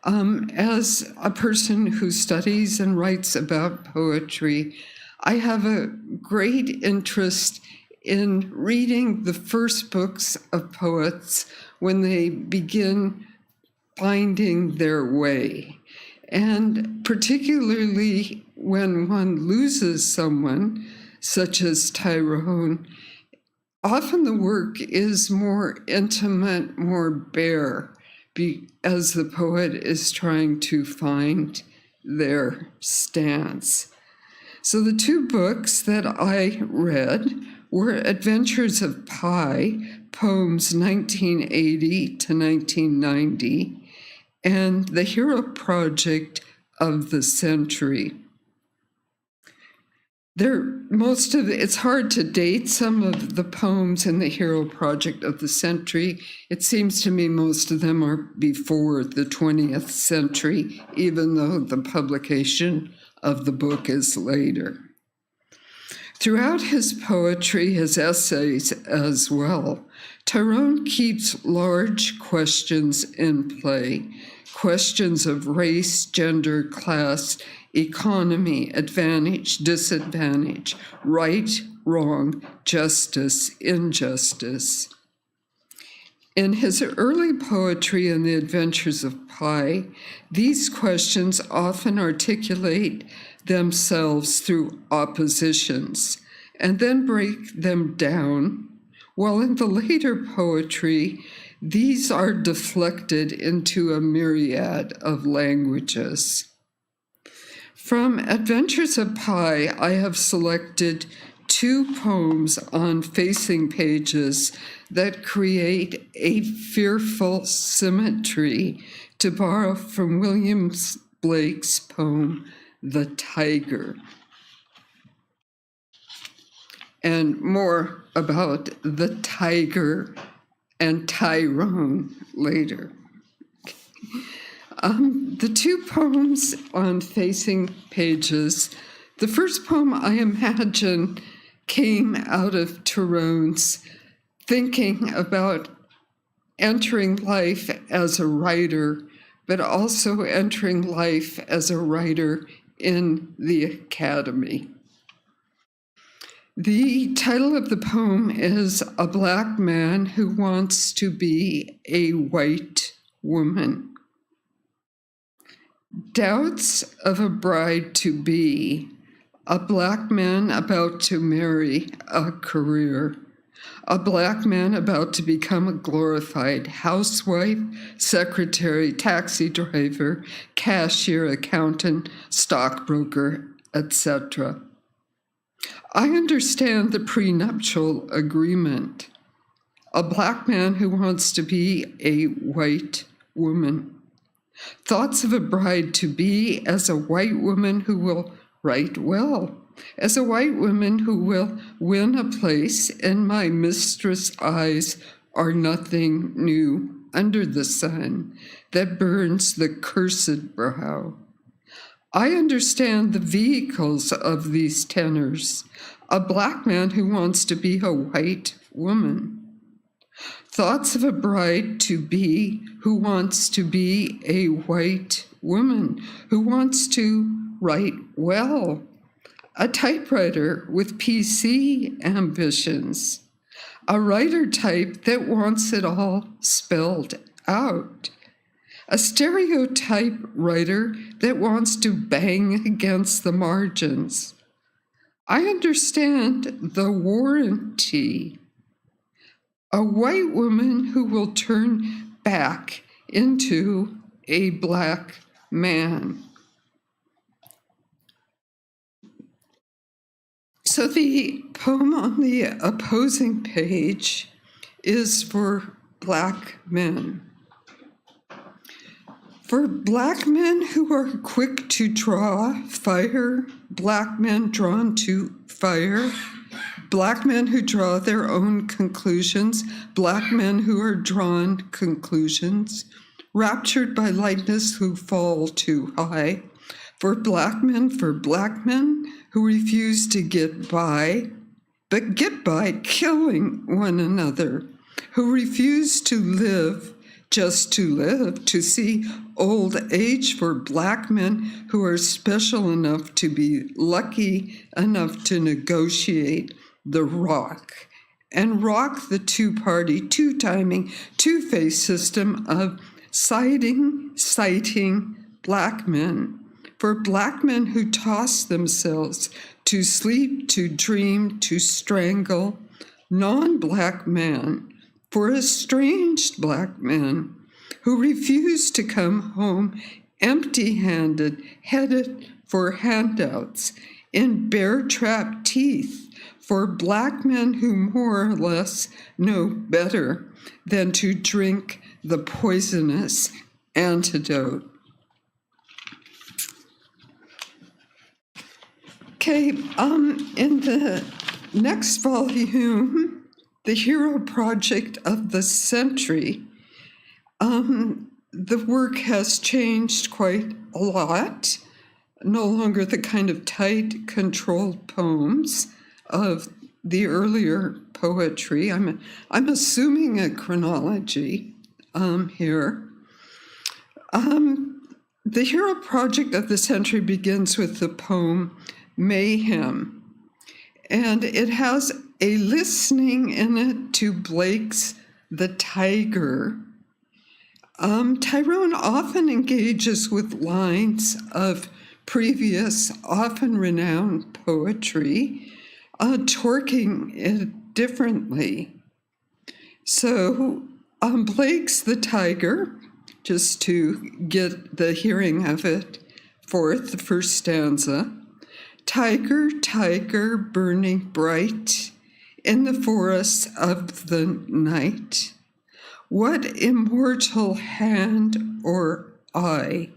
As a person who studies and writes about poetry, I have a great interest in reading the first books of poets when they begin finding their way. And particularly when one loses someone, such as Tyrone, often the work is more intimate, more bare, as the poet is trying to find their stance. So the 2 books that I read were Adventures of Pi, poems 1980 to 1990, and The Hero Project of the Century. It's hard to date some of the poems in the Hero Project of the Century. It seems to me most of them are before the 20th century, even though the publication of the book is later. Throughout his poetry, his essays as well, Tyrone keeps large questions in play, questions of race, gender, class, economy, advantage, disadvantage, right, wrong, justice, injustice. In his early poetry and the Adventures of Pi, these questions often articulate themselves through oppositions and then break them down, while in the later poetry, these are deflected into a myriad of languages. From Adventures of Pi, I have selected 2 poems on facing pages that create a fearful symmetry, to borrow from William Blake's poem, The Tiger. And more about the tiger and Tyrone later. The 2 poems on facing pages, the first poem I imagine came out of Tyrone's thinking about entering life as a writer, but also entering life as a writer in the academy. The title of the poem is A Black Man Who Wants to Be a White Woman. Doubts of a bride-to-be, a black man about to marry a career, a black man about to become a glorified housewife, secretary, taxi driver, cashier, accountant, stockbroker, etc. I understand the prenuptial agreement. a Black man who wants to be a white woman. Thoughts of a bride-to-be as a white woman who will write well, as a white woman who will win a place in my mistress' eyes are nothing new under the sun that burns the cursed brow. I understand the vehicles of these tenors, a Black man who wants to be a white woman. Thoughts of a bride-to-be who wants to be a white woman, who wants to write well, a typewriter with PC ambitions, a writer type that wants it all spelled out, a stereotype writer that wants to bang against the margins. I understand the warranty. A white woman who will turn back into a Black man. So the poem on the opposing page is for Black men. For Black men who are quick to draw fire, Black men drawn to fire, Black men who draw their own conclusions, Black men who are drawn conclusions, raptured by lightness who fall too high, for Black men who refuse to get by, but get by killing one another, who refuse to live just to live, to see old age, for Black men who are special enough to be lucky enough to negotiate the rock and rock the two-party, two-timing, two-phase system of citing Black men, for Black men who toss themselves to sleep, to dream, to strangle non-Black men, for estranged Black men who refuse to come home empty-handed, headed for handouts, in bear-trapped teeth, for Black men who more or less know better than to drink the poisonous antidote. Okay, in the next volume, The Hero Project of the Century, the work has changed quite a lot. No longer the kind of tight, controlled poems of the earlier poetry. I'm assuming a chronology here. The Hero Project of the Century begins with the poem Mayhem, and it has a listening in it to Blake's The Tiger. Tyrone often engages with lines of previous, often renowned poetry, torquing it differently. So Blake's The Tiger, just to get the hearing of it forth, the first stanza. Tiger, tiger, burning bright in the forests of the night, what immortal hand or eye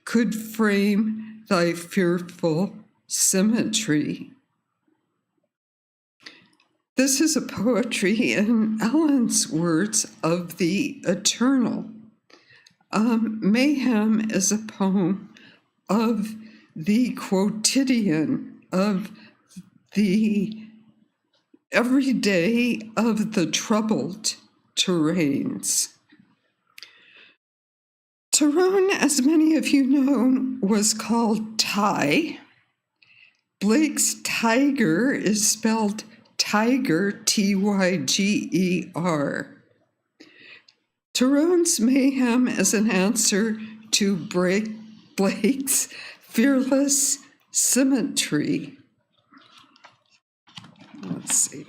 could frame thy fearful symmetry? This is a poetry, in Ellen's words, of the eternal. Mayhem is a poem of the quotidian, of the everyday, of the troubled terrains. Tyrone, as many of you know, was called Ty. Blake's Tiger is spelled Tiger, Tyger. Tyrone's Mayhem is an answer to Blake's fearless symmetry. Let's see.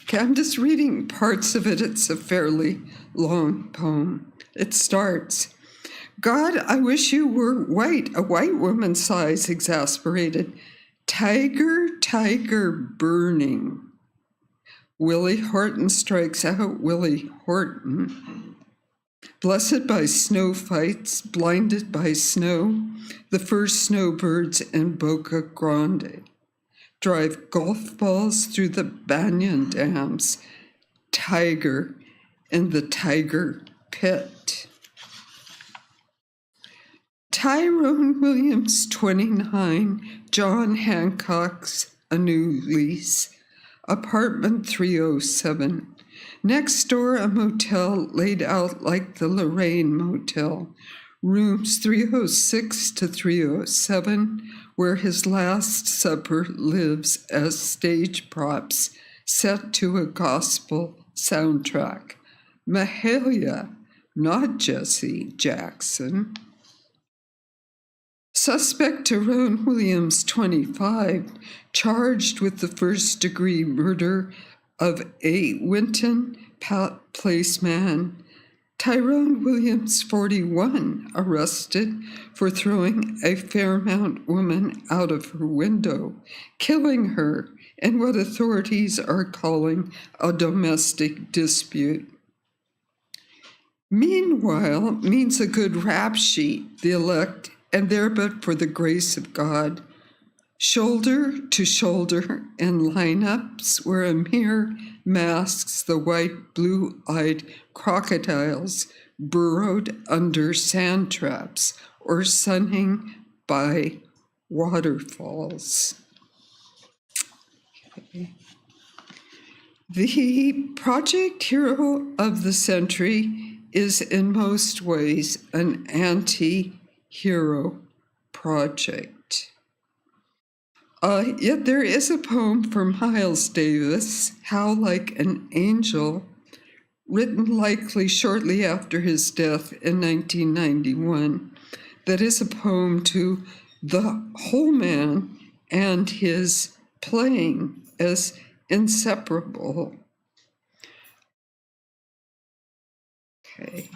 Okay, I'm just reading parts of it. It's a fairly long poem. It starts, God, I wish you were white, a white woman's sighs exasperated. Tiger, tiger burning. Willie Horton strikes out Willie Horton. Blessed by snow fights, blinded by snow, the first snowbirds in Boca Grande drive golf balls through the Banyan Dams, tiger in the tiger pit. Tyrone Williams, 29, John Hancock's A New Lease, apartment 307. Next door, a motel laid out like the Lorraine Motel, rooms 306 to 307, where his Last Supper lives as stage props set to a gospel soundtrack. Mahalia, not Jesse Jackson. Suspect Tyrone Williams, 25, charged with the first-degree murder of a Winton Place man. Tyrone Williams, 41, arrested for throwing a Fairmount woman out of her window, killing her in what authorities are calling a domestic dispute. Meanwhile means a good rap sheet, the elect, and there but for the grace of God, shoulder to shoulder in lineups where a mirror masks the white, blue-eyed crocodiles burrowed under sand traps or sunning by waterfalls. Okay. The project hero of the century is in most ways an anti-hero project. Yet there is a poem from Miles Davis, How Like an Angel, written likely shortly after his death in 1991, that is a poem to the whole man and his playing as inseparable. Okay.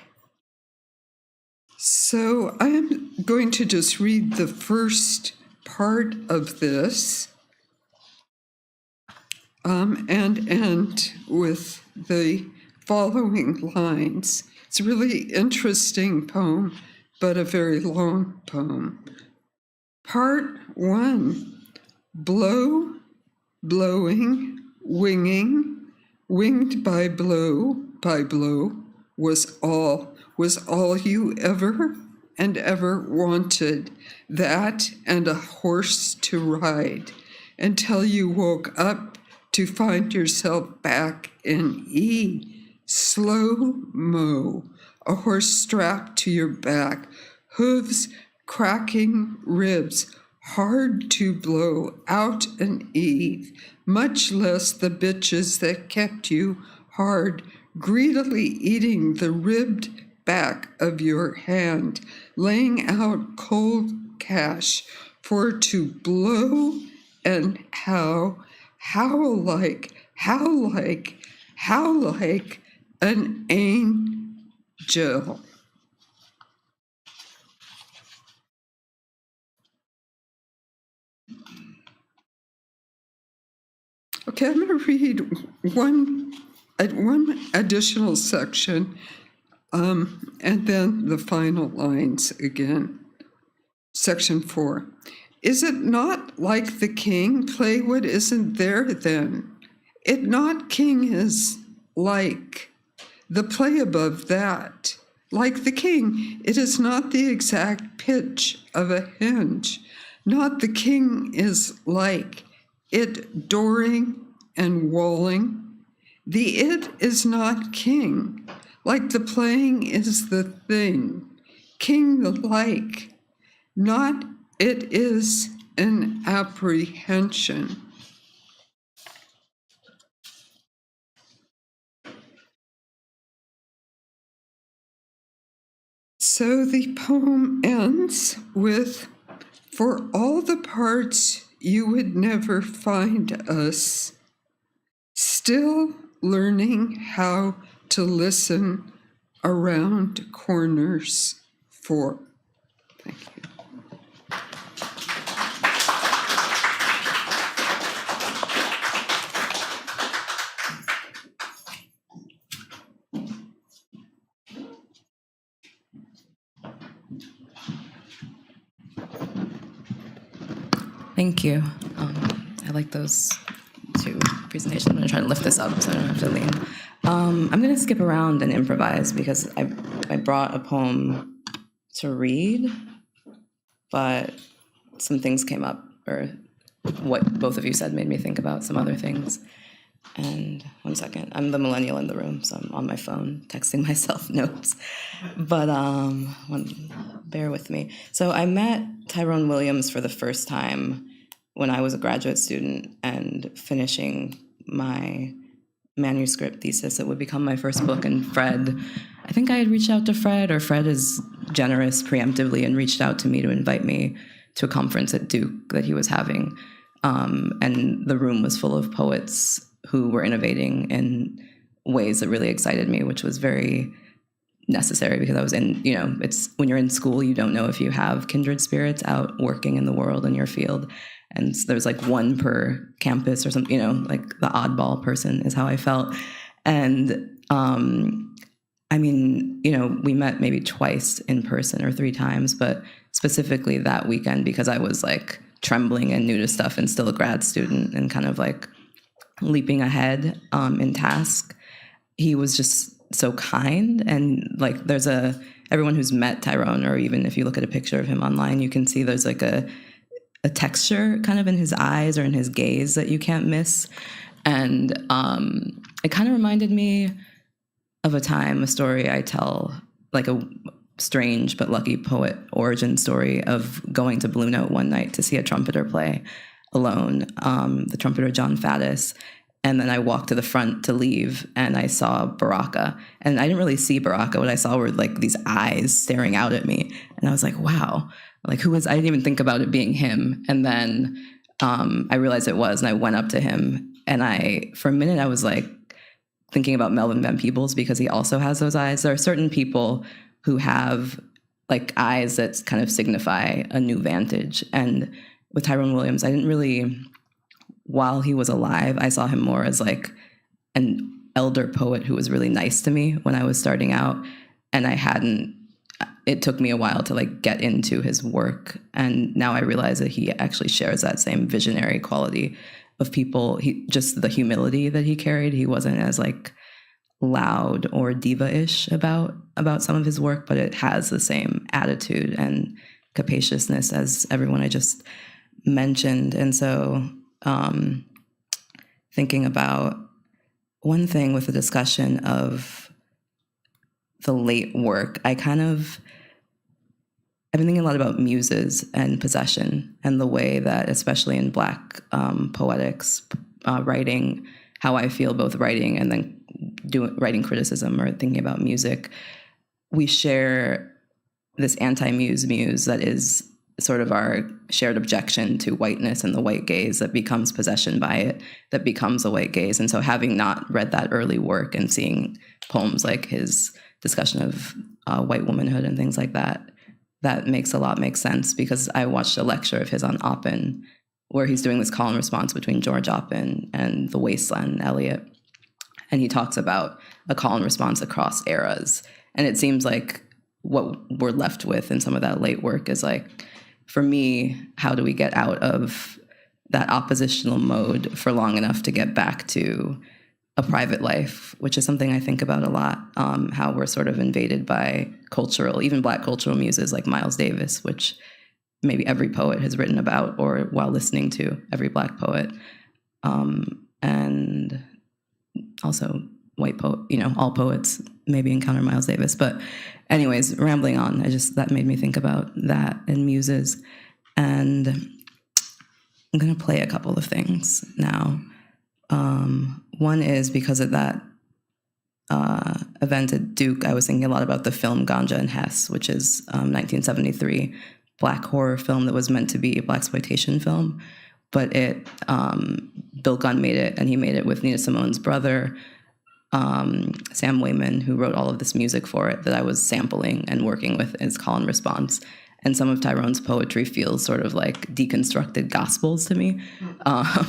So I am going to just read the first part of this and end with the following lines. It's a really interesting poem, but a very long poem. Part 1, blow, blowing, winging, winged by blow, was all you ever and ever wanted, that and a horse to ride, until you woke up to find yourself back in E, slow-mo, a horse strapped to your back, hooves cracking ribs, hard to blow out an eve, much less the bitches that kept you hard, greedily eating the ribbed back of your hand, laying out cold cash for to blow and how like an angel. Okay, I'm going to read one additional section, and then the final lines again. Section 4. Is it not like the king? Play what isn't there then. It not king is like the play above that. Like the king, it is not the exact pitch of a hinge. Not the king is like it dooring and walling. The it is not king, like the playing is the thing. King the like, not it is an apprehension. So the poem ends with, for all the parts you would never find us, still learning how to listen around corners for. Thank you. Thank you. I like those two presentations. I'm going to try to lift this up so I don't have to lean. I'm going to skip around and improvise because I brought a poem to read, but some things came up, or what both of you said made me think about some other things. And one second, I'm the millennial in the room, so I'm on my phone texting myself notes. But bear with me. So I met Tyrone Williams for the first time when I was a graduate student and finishing my manuscript thesis that would become my first book. And Fred, I think I had reached out to Fred, or Fred is generous preemptively and reached out to me to invite me to a conference at Duke that he was having. And the room was full of poets who were innovating in ways that really excited me, which was very necessary because I was in, it's when you're in school, you don't know if you have kindred spirits out working in the world in your field. And so there's like one per campus or something, like the oddball person is how I felt. And we met maybe twice in person or 3 times, but specifically that weekend because I was like trembling and new to stuff and still a grad student and kind of like leaping ahead in task. He was just so kind, and like everyone who's met Tyrone, or even if you look at a picture of him online, you can see there's like a texture kind of in his eyes or in his gaze that you can't miss. And it kind of reminded me of a story I tell, like a strange but lucky poet origin story of going to Blue Note one night to see a trumpeter play alone, the trumpeter John Faddis. And then I walked to the front to leave and I saw Baraka. And I didn't really see Baraka. What I saw were like these eyes staring out at me. And I was like, wow, like I didn't even think about it being him. And then I realized it was, and I went up to him. And for a minute, I was like thinking about Melvin Van Peebles because he also has those eyes. There are certain people who have like eyes that kind of signify a new vantage. And with Tyrone Williams, I didn't really, while he was alive, I saw him more as like an elder poet who was really nice to me when I was starting out. And it took me a while to like get into his work. And now I realize that he actually shares that same visionary quality of people. Just the humility that he carried. He wasn't as like loud or diva-ish about some of his work, but it has the same attitude and capaciousness as everyone I just mentioned. And so thinking about one thing with the discussion of the late work, I've been thinking a lot about muses and possession and the way that, especially in Black poetics, writing, how I feel both writing and then writing criticism or thinking about music, we share this anti-muse muse that is sort of our shared objection to whiteness and the white gaze that becomes possession by it, that becomes a white gaze. And so having not read that early work and seeing poems like his discussion of white womanhood and things like that, that makes sense because I watched a lecture of his on Oppen where he's doing this call and response between George Oppen and The Wasteland, Eliot. And he talks about a call and response across eras. And it seems like what we're left with in some of that late work is like, for me, how do we get out of that oppositional mode for long enough to get back to a private life, which is something I think about a lot, how we're sort of invaded by even Black cultural muses like Miles Davis, which maybe every poet has written about or while listening to every Black poet. And also white poet, all poets maybe encounter Miles Davis. But anyways, rambling on, that made me think about that and muses. And I'm going to play a couple of things now. One is because of that event at Duke, I was thinking a lot about the film Ganja and Hess, which is 1973 Black horror film that was meant to be a blaxploitation film. But Bill Gunn made it, and he made it with Nina Simone's brother, Sam Wayman, who wrote all of this music for it that I was sampling and working with as call and response. And some of Tyrone's poetry feels sort of like deconstructed gospels to me,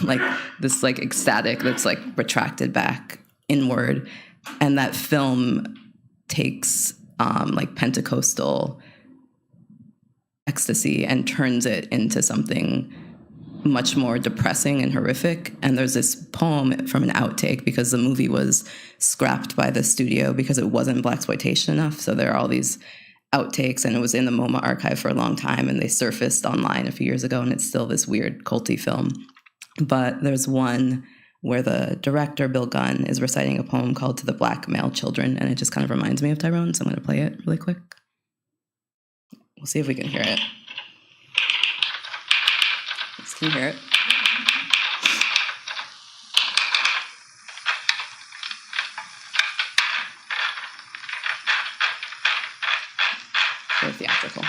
like this like ecstatic that's like retracted back inward. And that film takes like Pentecostal ecstasy and turns it into something much more depressing and horrific. And there's this poem from an outtake because the movie was scrapped by the studio because it wasn't blaxploitation enough. So there are all these outtakes, and it was in the MoMA archive for a long time, and they surfaced online a few years ago, and it's still this weird culty film. But there's one where the director, Bill Gunn, is reciting a poem called To the Black Male Children, and it just kind of reminds me of Tyrone, so I'm going to play it really quick. We'll see if we can hear it. Can you hear it? Very theatrical.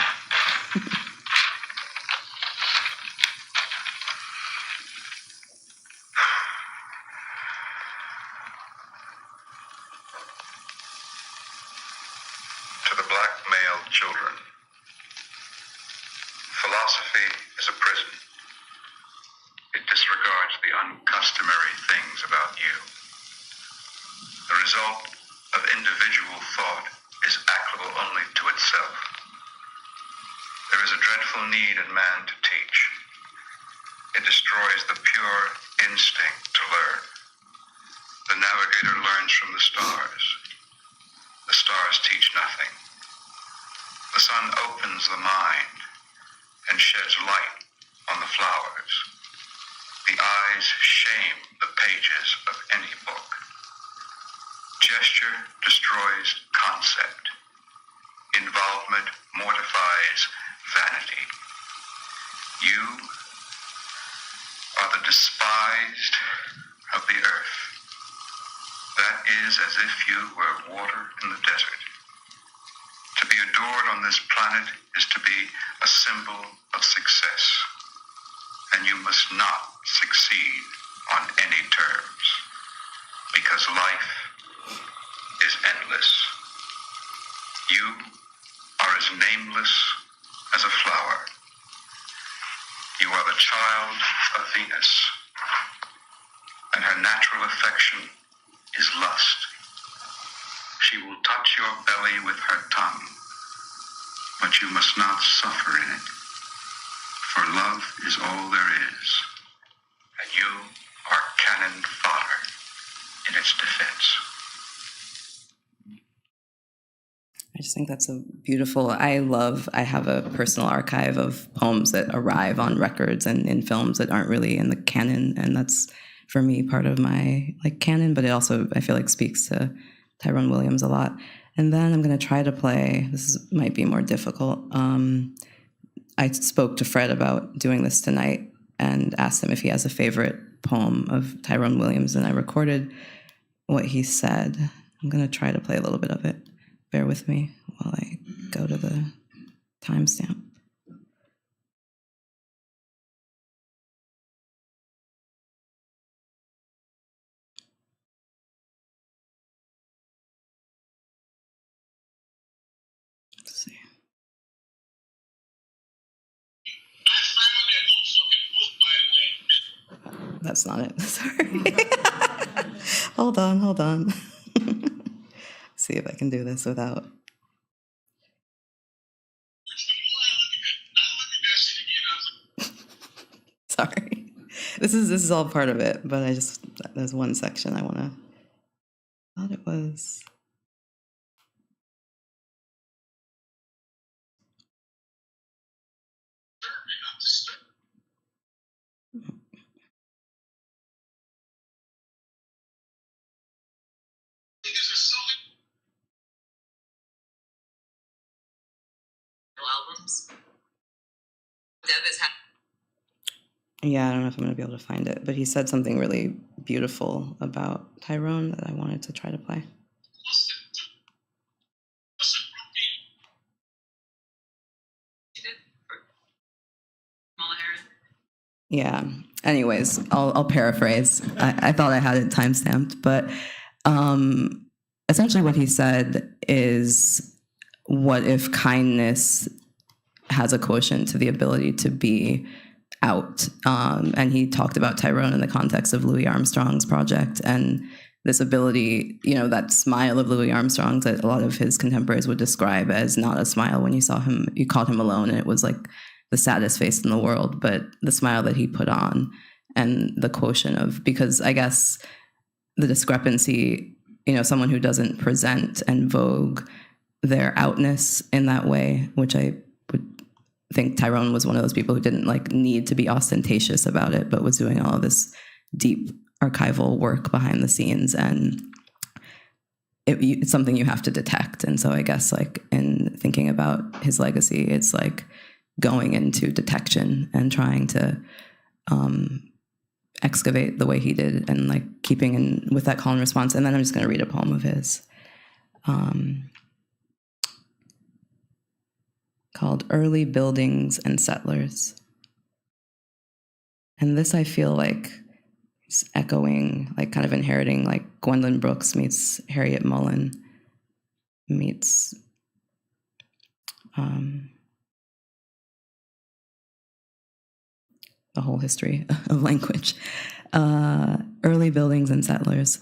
To the black male children. Philosophy is a prison. It disregards the uncustomary things about you. The result of individual thought is applicable only to itself. There is a dreadful need in man to teach. It destroys the pure instinct to learn. The navigator learns from the stars. The stars teach nothing. The sun opens the mind and sheds light on the flowers. The eyes shame the pages of any book. Gesture destroys concept. Involvement mortifies vanity. You are the despised of the earth. That is as if you were water in the desert. To be adored on this planet is to be a symbol of success. And you must not succeed on any terms, because life is endless. You are as nameless as a flower. You are the child of Venus, and her natural affection is lust. She will touch your belly with her tongue, but you must not suffer in it. For love is all there is, and you are cannon fodder in its defense. I just think that's a beautiful, I have a personal archive of poems that arrive on records and in films that aren't really in the canon, and that's, for me, part of my canon, but it also, I feel like, speaks to Tyrone Williams a lot. And then I'm going to try to play, might be more difficult. I spoke to Fred about doing this tonight and asked him if he has a favorite poem of Tyrone Williams, and I recorded what he said. I'm going to try to play a little bit of it. Bear with me while I go to the timestamp. Let's see. That's not it. Sorry. Hold on. See if I can do this without. Sorry. This is all part of it, but there's one section I thought it was. Albums. Yeah, I don't know if I'm going to be able to find it, but he said something really beautiful about Tyrone that I wanted to try to play. Yeah. Anyways, I'll paraphrase. I thought I had it timestamped, but essentially what he said is, what if kindness has a quotient to the ability to be out? And he talked about Tyrone in the context of Louis Armstrong's project and this ability, that smile of Louis Armstrong's that a lot of his contemporaries would describe as not a smile when you saw him, you caught him alone, and it was like the saddest face in the world, but the smile that he put on and the quotient of, because I guess the discrepancy, someone who doesn't present and vogue their outness in that way, which I would think Tyrone was one of those people who didn't need to be ostentatious about it, but was doing all of this deep archival work behind the scenes, and it's something you have to detect. And so I guess in thinking about his legacy, it's going into detection and trying to excavate the way he did, and keeping in with that call and response. And then I'm just going to read a poem of his called Early Buildings and Settlers. And this I feel is echoing, kind of inheriting, Gwendolyn Brooks meets Harriet Mullen meets the whole history of language. Early Buildings and Settlers.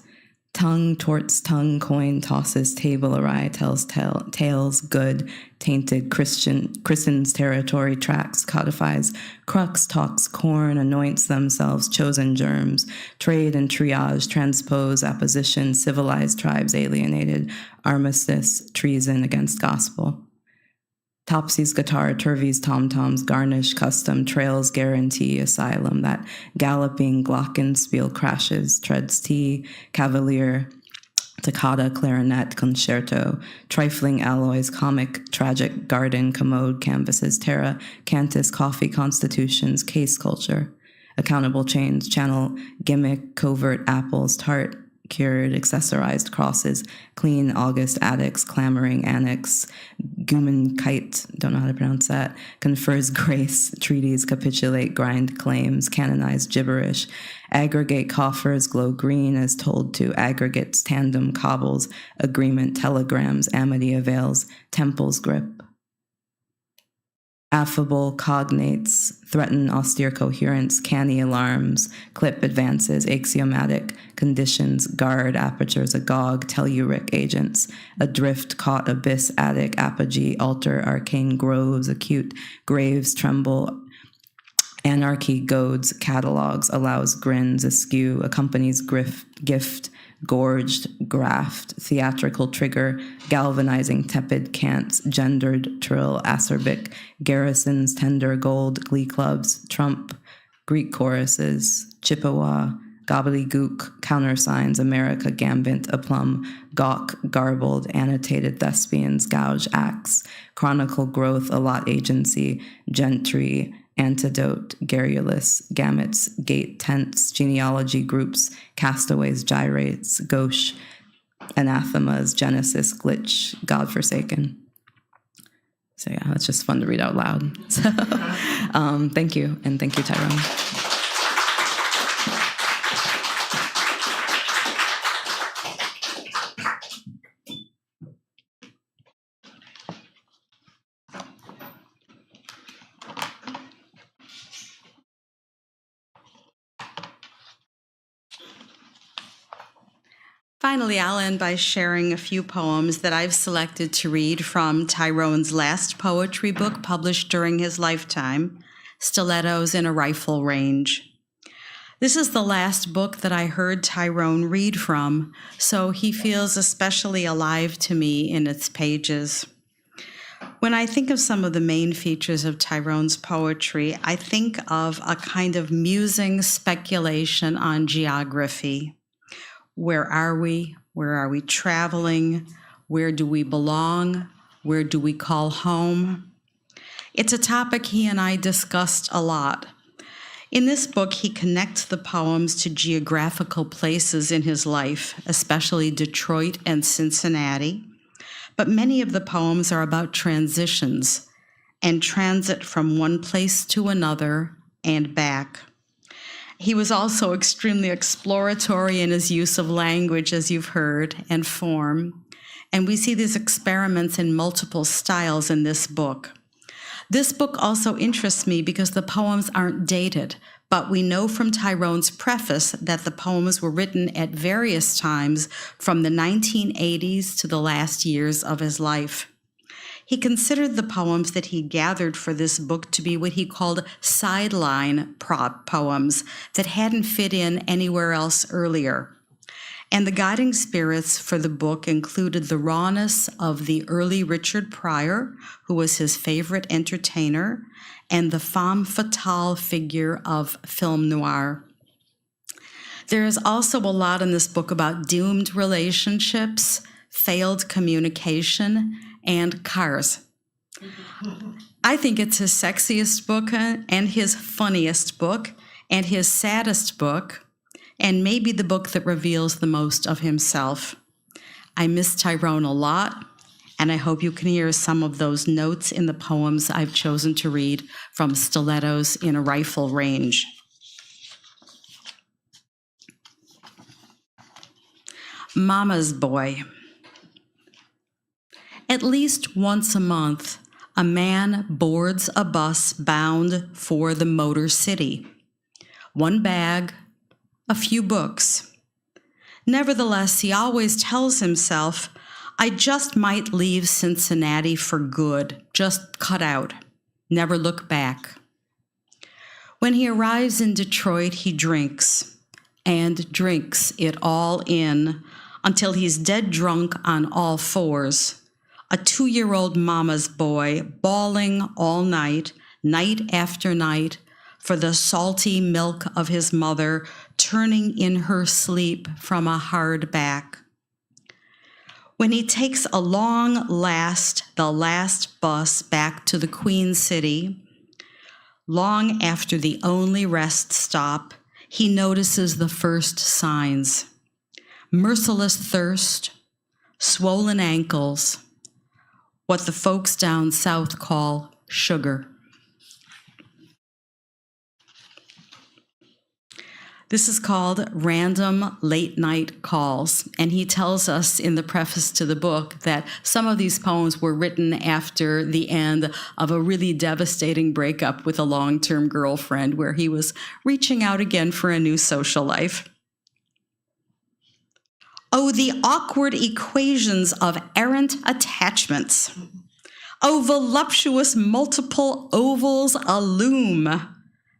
Tongue torts tongue, coin tosses, table awry, tells tales, good, tainted, christens territory, tracks, codifies, crux talks, corn, anoints themselves, chosen germs, trade and triage, transpose, apposition, civilized tribes alienated, armistice, treason against gospel. Topsy's guitar, Turvey's tom-toms, garnish, custom, trails, guarantee, asylum, that galloping glockenspiel crashes, treads tea, cavalier, toccata, clarinet, concerto, trifling alloys, comic, tragic, garden, commode, canvases, terra, cantus, coffee, constitutions, case culture, accountable chains, channel, gimmick, covert, apples, tart, cured, accessorized crosses, clean August attics, clamoring annex, gumen kite, don't know how to pronounce that, confers grace, treaties, capitulate, grind claims, canonized gibberish, aggregate coffers, glow green as told to, aggregates, tandem, cobbles, agreement, telegrams, amity avails, temples grip. Affable cognates, threaten austere coherence, canny alarms, clip advances, axiomatic conditions, guard apertures, agog, telluric agents, adrift, caught, abyss, attic, apogee, altar, arcane groves, acute, graves, tremble, anarchy, goads, catalogs, allows grins, askew, accompanies gift, gorged, graft, theatrical trigger, galvanizing tepid cants, gendered trill, acerbic, garrisons, tender gold, glee clubs, trump, Greek choruses, Chippewa, gobbledygook, countersigns, America, gambit, aplomb, gawk, garbled, annotated thespians, gouge acts, chronicle growth, allot agency, gentry, antidote, garrulous, gametes, gate, tents, genealogy groups, castaways, gyrates, gauche, anathemas, genesis, glitch, godforsaken. So yeah, that's just fun to read out loud. So thank you, and thank you, Tyrone. Finally, I'll end by sharing a few poems that I've selected to read from Tyrone's last poetry book published during his lifetime, Stilettos in a Rifle Range. This is the last book that I heard Tyrone read from, so he feels especially alive to me in its pages. When I think of some of the main features of Tyrone's poetry, I think of a kind of musing speculation on geography. Where are we? Where are we traveling? Where do we belong? Where do we call home? It's a topic he and I discussed a lot. In this book, he connects the poems to geographical places in his life, especially Detroit and Cincinnati. But many of the poems are about transitions and transit from one place to another and back. He was also extremely exploratory in his use of language, as you've heard, and form. And we see these experiments in multiple styles in this book. This book also interests me because the poems aren't dated, but we know from Tyrone's preface that the poems were written at various times from the 1980s to the last years of his life. He considered the poems that he gathered for this book to be what he called sideline poems that hadn't fit in anywhere else earlier. And the guiding spirits for the book included the rawness of the early Richard Pryor, who was his favorite entertainer, and the femme fatale figure of film noir. There is also a lot in this book about doomed relationships, failed communication, and cars. I think it's his sexiest book and his funniest book and his saddest book, and maybe the book that reveals the most of himself. I miss Tyrone a lot, and I hope you can hear some of those notes in the poems I've chosen to read from Stilettos in a Rifle Range. Mama's Boy. At least once a month, a man boards a bus bound for the Motor City. One bag, a few books. Nevertheless, he always tells himself, I just might leave Cincinnati for good, just cut out, never look back. When he arrives in Detroit, he drinks, and drinks it all in until he's dead drunk on all fours. A 2-year-old mama's boy bawling all night, night after night, for the salty milk of his mother turning in her sleep from a hard back. When he takes the last bus back to the Queen City, long after the only rest stop, he notices the first signs: merciless thirst, swollen ankles, what the folks down south call sugar. This is called Random Late Night Calls, and he tells us in the preface to the book that some of these poems were written after the end of a really devastating breakup with a long-term girlfriend where he was reaching out again for a new social life. Oh, the awkward equations of errant attachments. Oh, voluptuous multiple ovals a loom.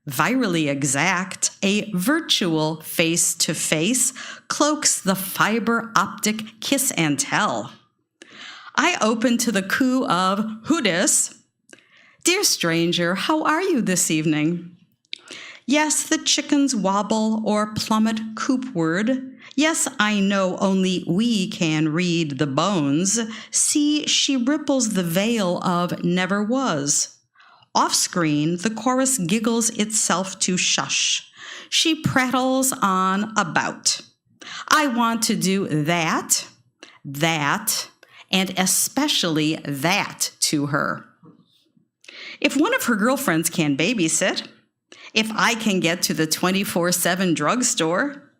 Virally exact, a virtual face-to-face cloaks the fiber optic kiss and tell. I open to the coo of who dis? Dear stranger, how are you this evening? Yes, the chickens wobble or plummet coopward. Yes, I know only we can read the bones. See, she ripples the veil of never was. Off-screen, the chorus giggles itself to shush. She prattles on about. I want to do that, and especially that to her. If one of her girlfriends can babysit, if I can get to the 24/7 drugstore,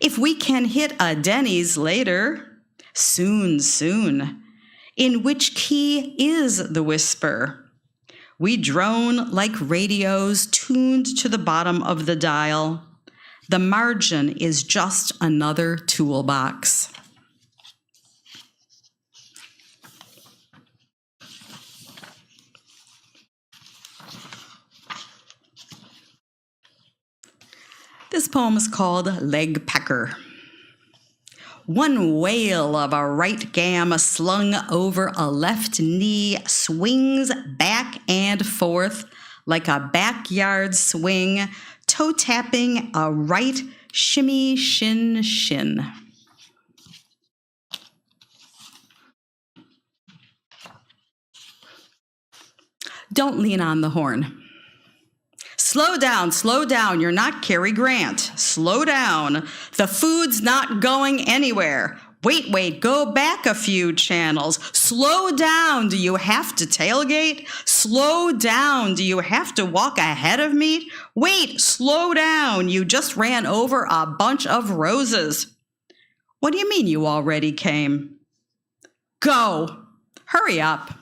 if we can hit a Denny's later, soon, in which key is the whisper? We drone like radios tuned to the bottom of the dial. The margin is just another toolbox. This poem is called Leg Pecker. One wail of a right gam slung over a left knee swings back and forth like a backyard swing, toe-tapping a right shimmy shin. Don't lean on the horn. Slow down, you're not Cary Grant. Slow down, the food's not going anywhere. Wait, go back a few channels. Slow down, do you have to tailgate? Slow down, do you have to walk ahead of me? Wait, slow down, you just ran over a bunch of roses. What do you mean you already came? Go, hurry up,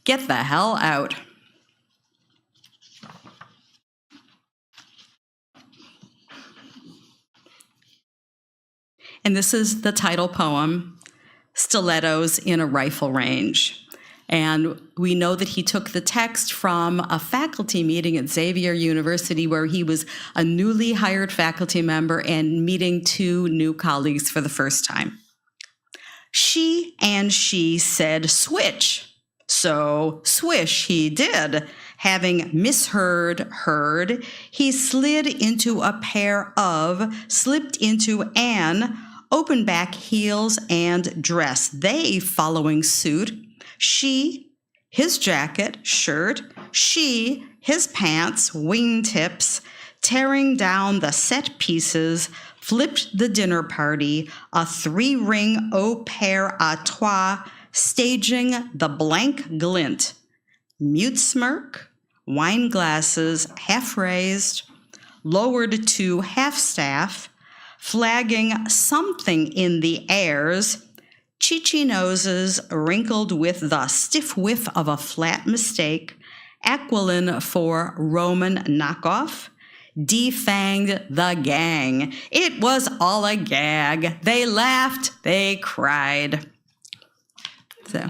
get the hell out. And this is the title poem, Stilettos in a Rifle Range. And we know that he took the text from a faculty meeting at Xavier University where he was a newly hired faculty member and meeting two new colleagues for the first time. She said, switch. So swish he did. Having misheard, heard, he slid into a pair of, slipped into an, open back heels and dress. They following suit. She, his jacket, shirt. She, his pants, wingtips, tearing down the set pieces, flipped the dinner party, a three-ring au pair à trois, staging the blank glint. Mute smirk, wine glasses half raised, lowered to half staff, flagging something in the airs, Chi-chi noses wrinkled with the stiff whiff of a flat mistake, Aquilin for Roman knockoff, defanged the gang. It was all a gag. They laughed, they cried. So.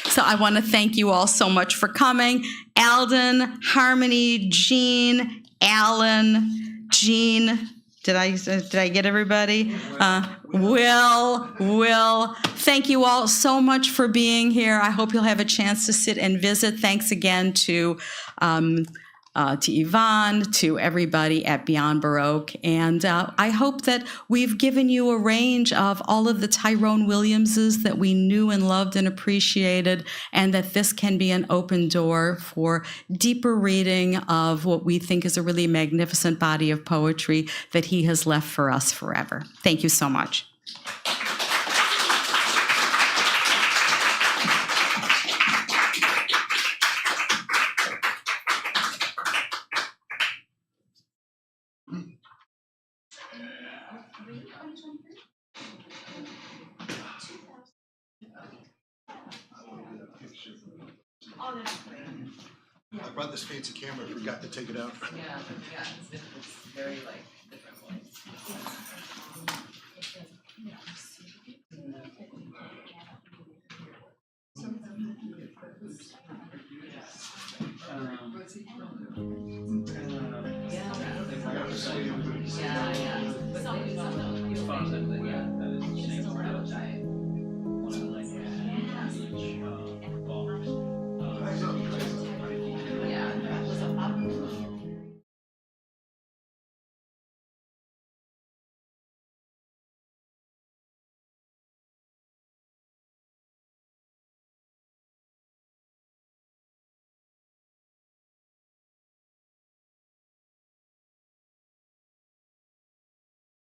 So I want to thank you all so much for coming. Aldon, Harmony, Jeanne, Alan, Jeanne. Did I get everybody? Will. Thank you all so much for being here. I hope you'll have a chance to sit and visit. Thanks again to Yvonne, to everybody at Beyond Baroque. And I hope that we've given you a range of all of the Tyrone Williamses that we knew and loved and appreciated, and that this can be an open door for deeper reading of what we think is a really magnificent body of poetry that he has left for us forever. Thank you so much. I brought this fancy camera, forgot to take it out. Yeah, it's very like different ones. Yeah.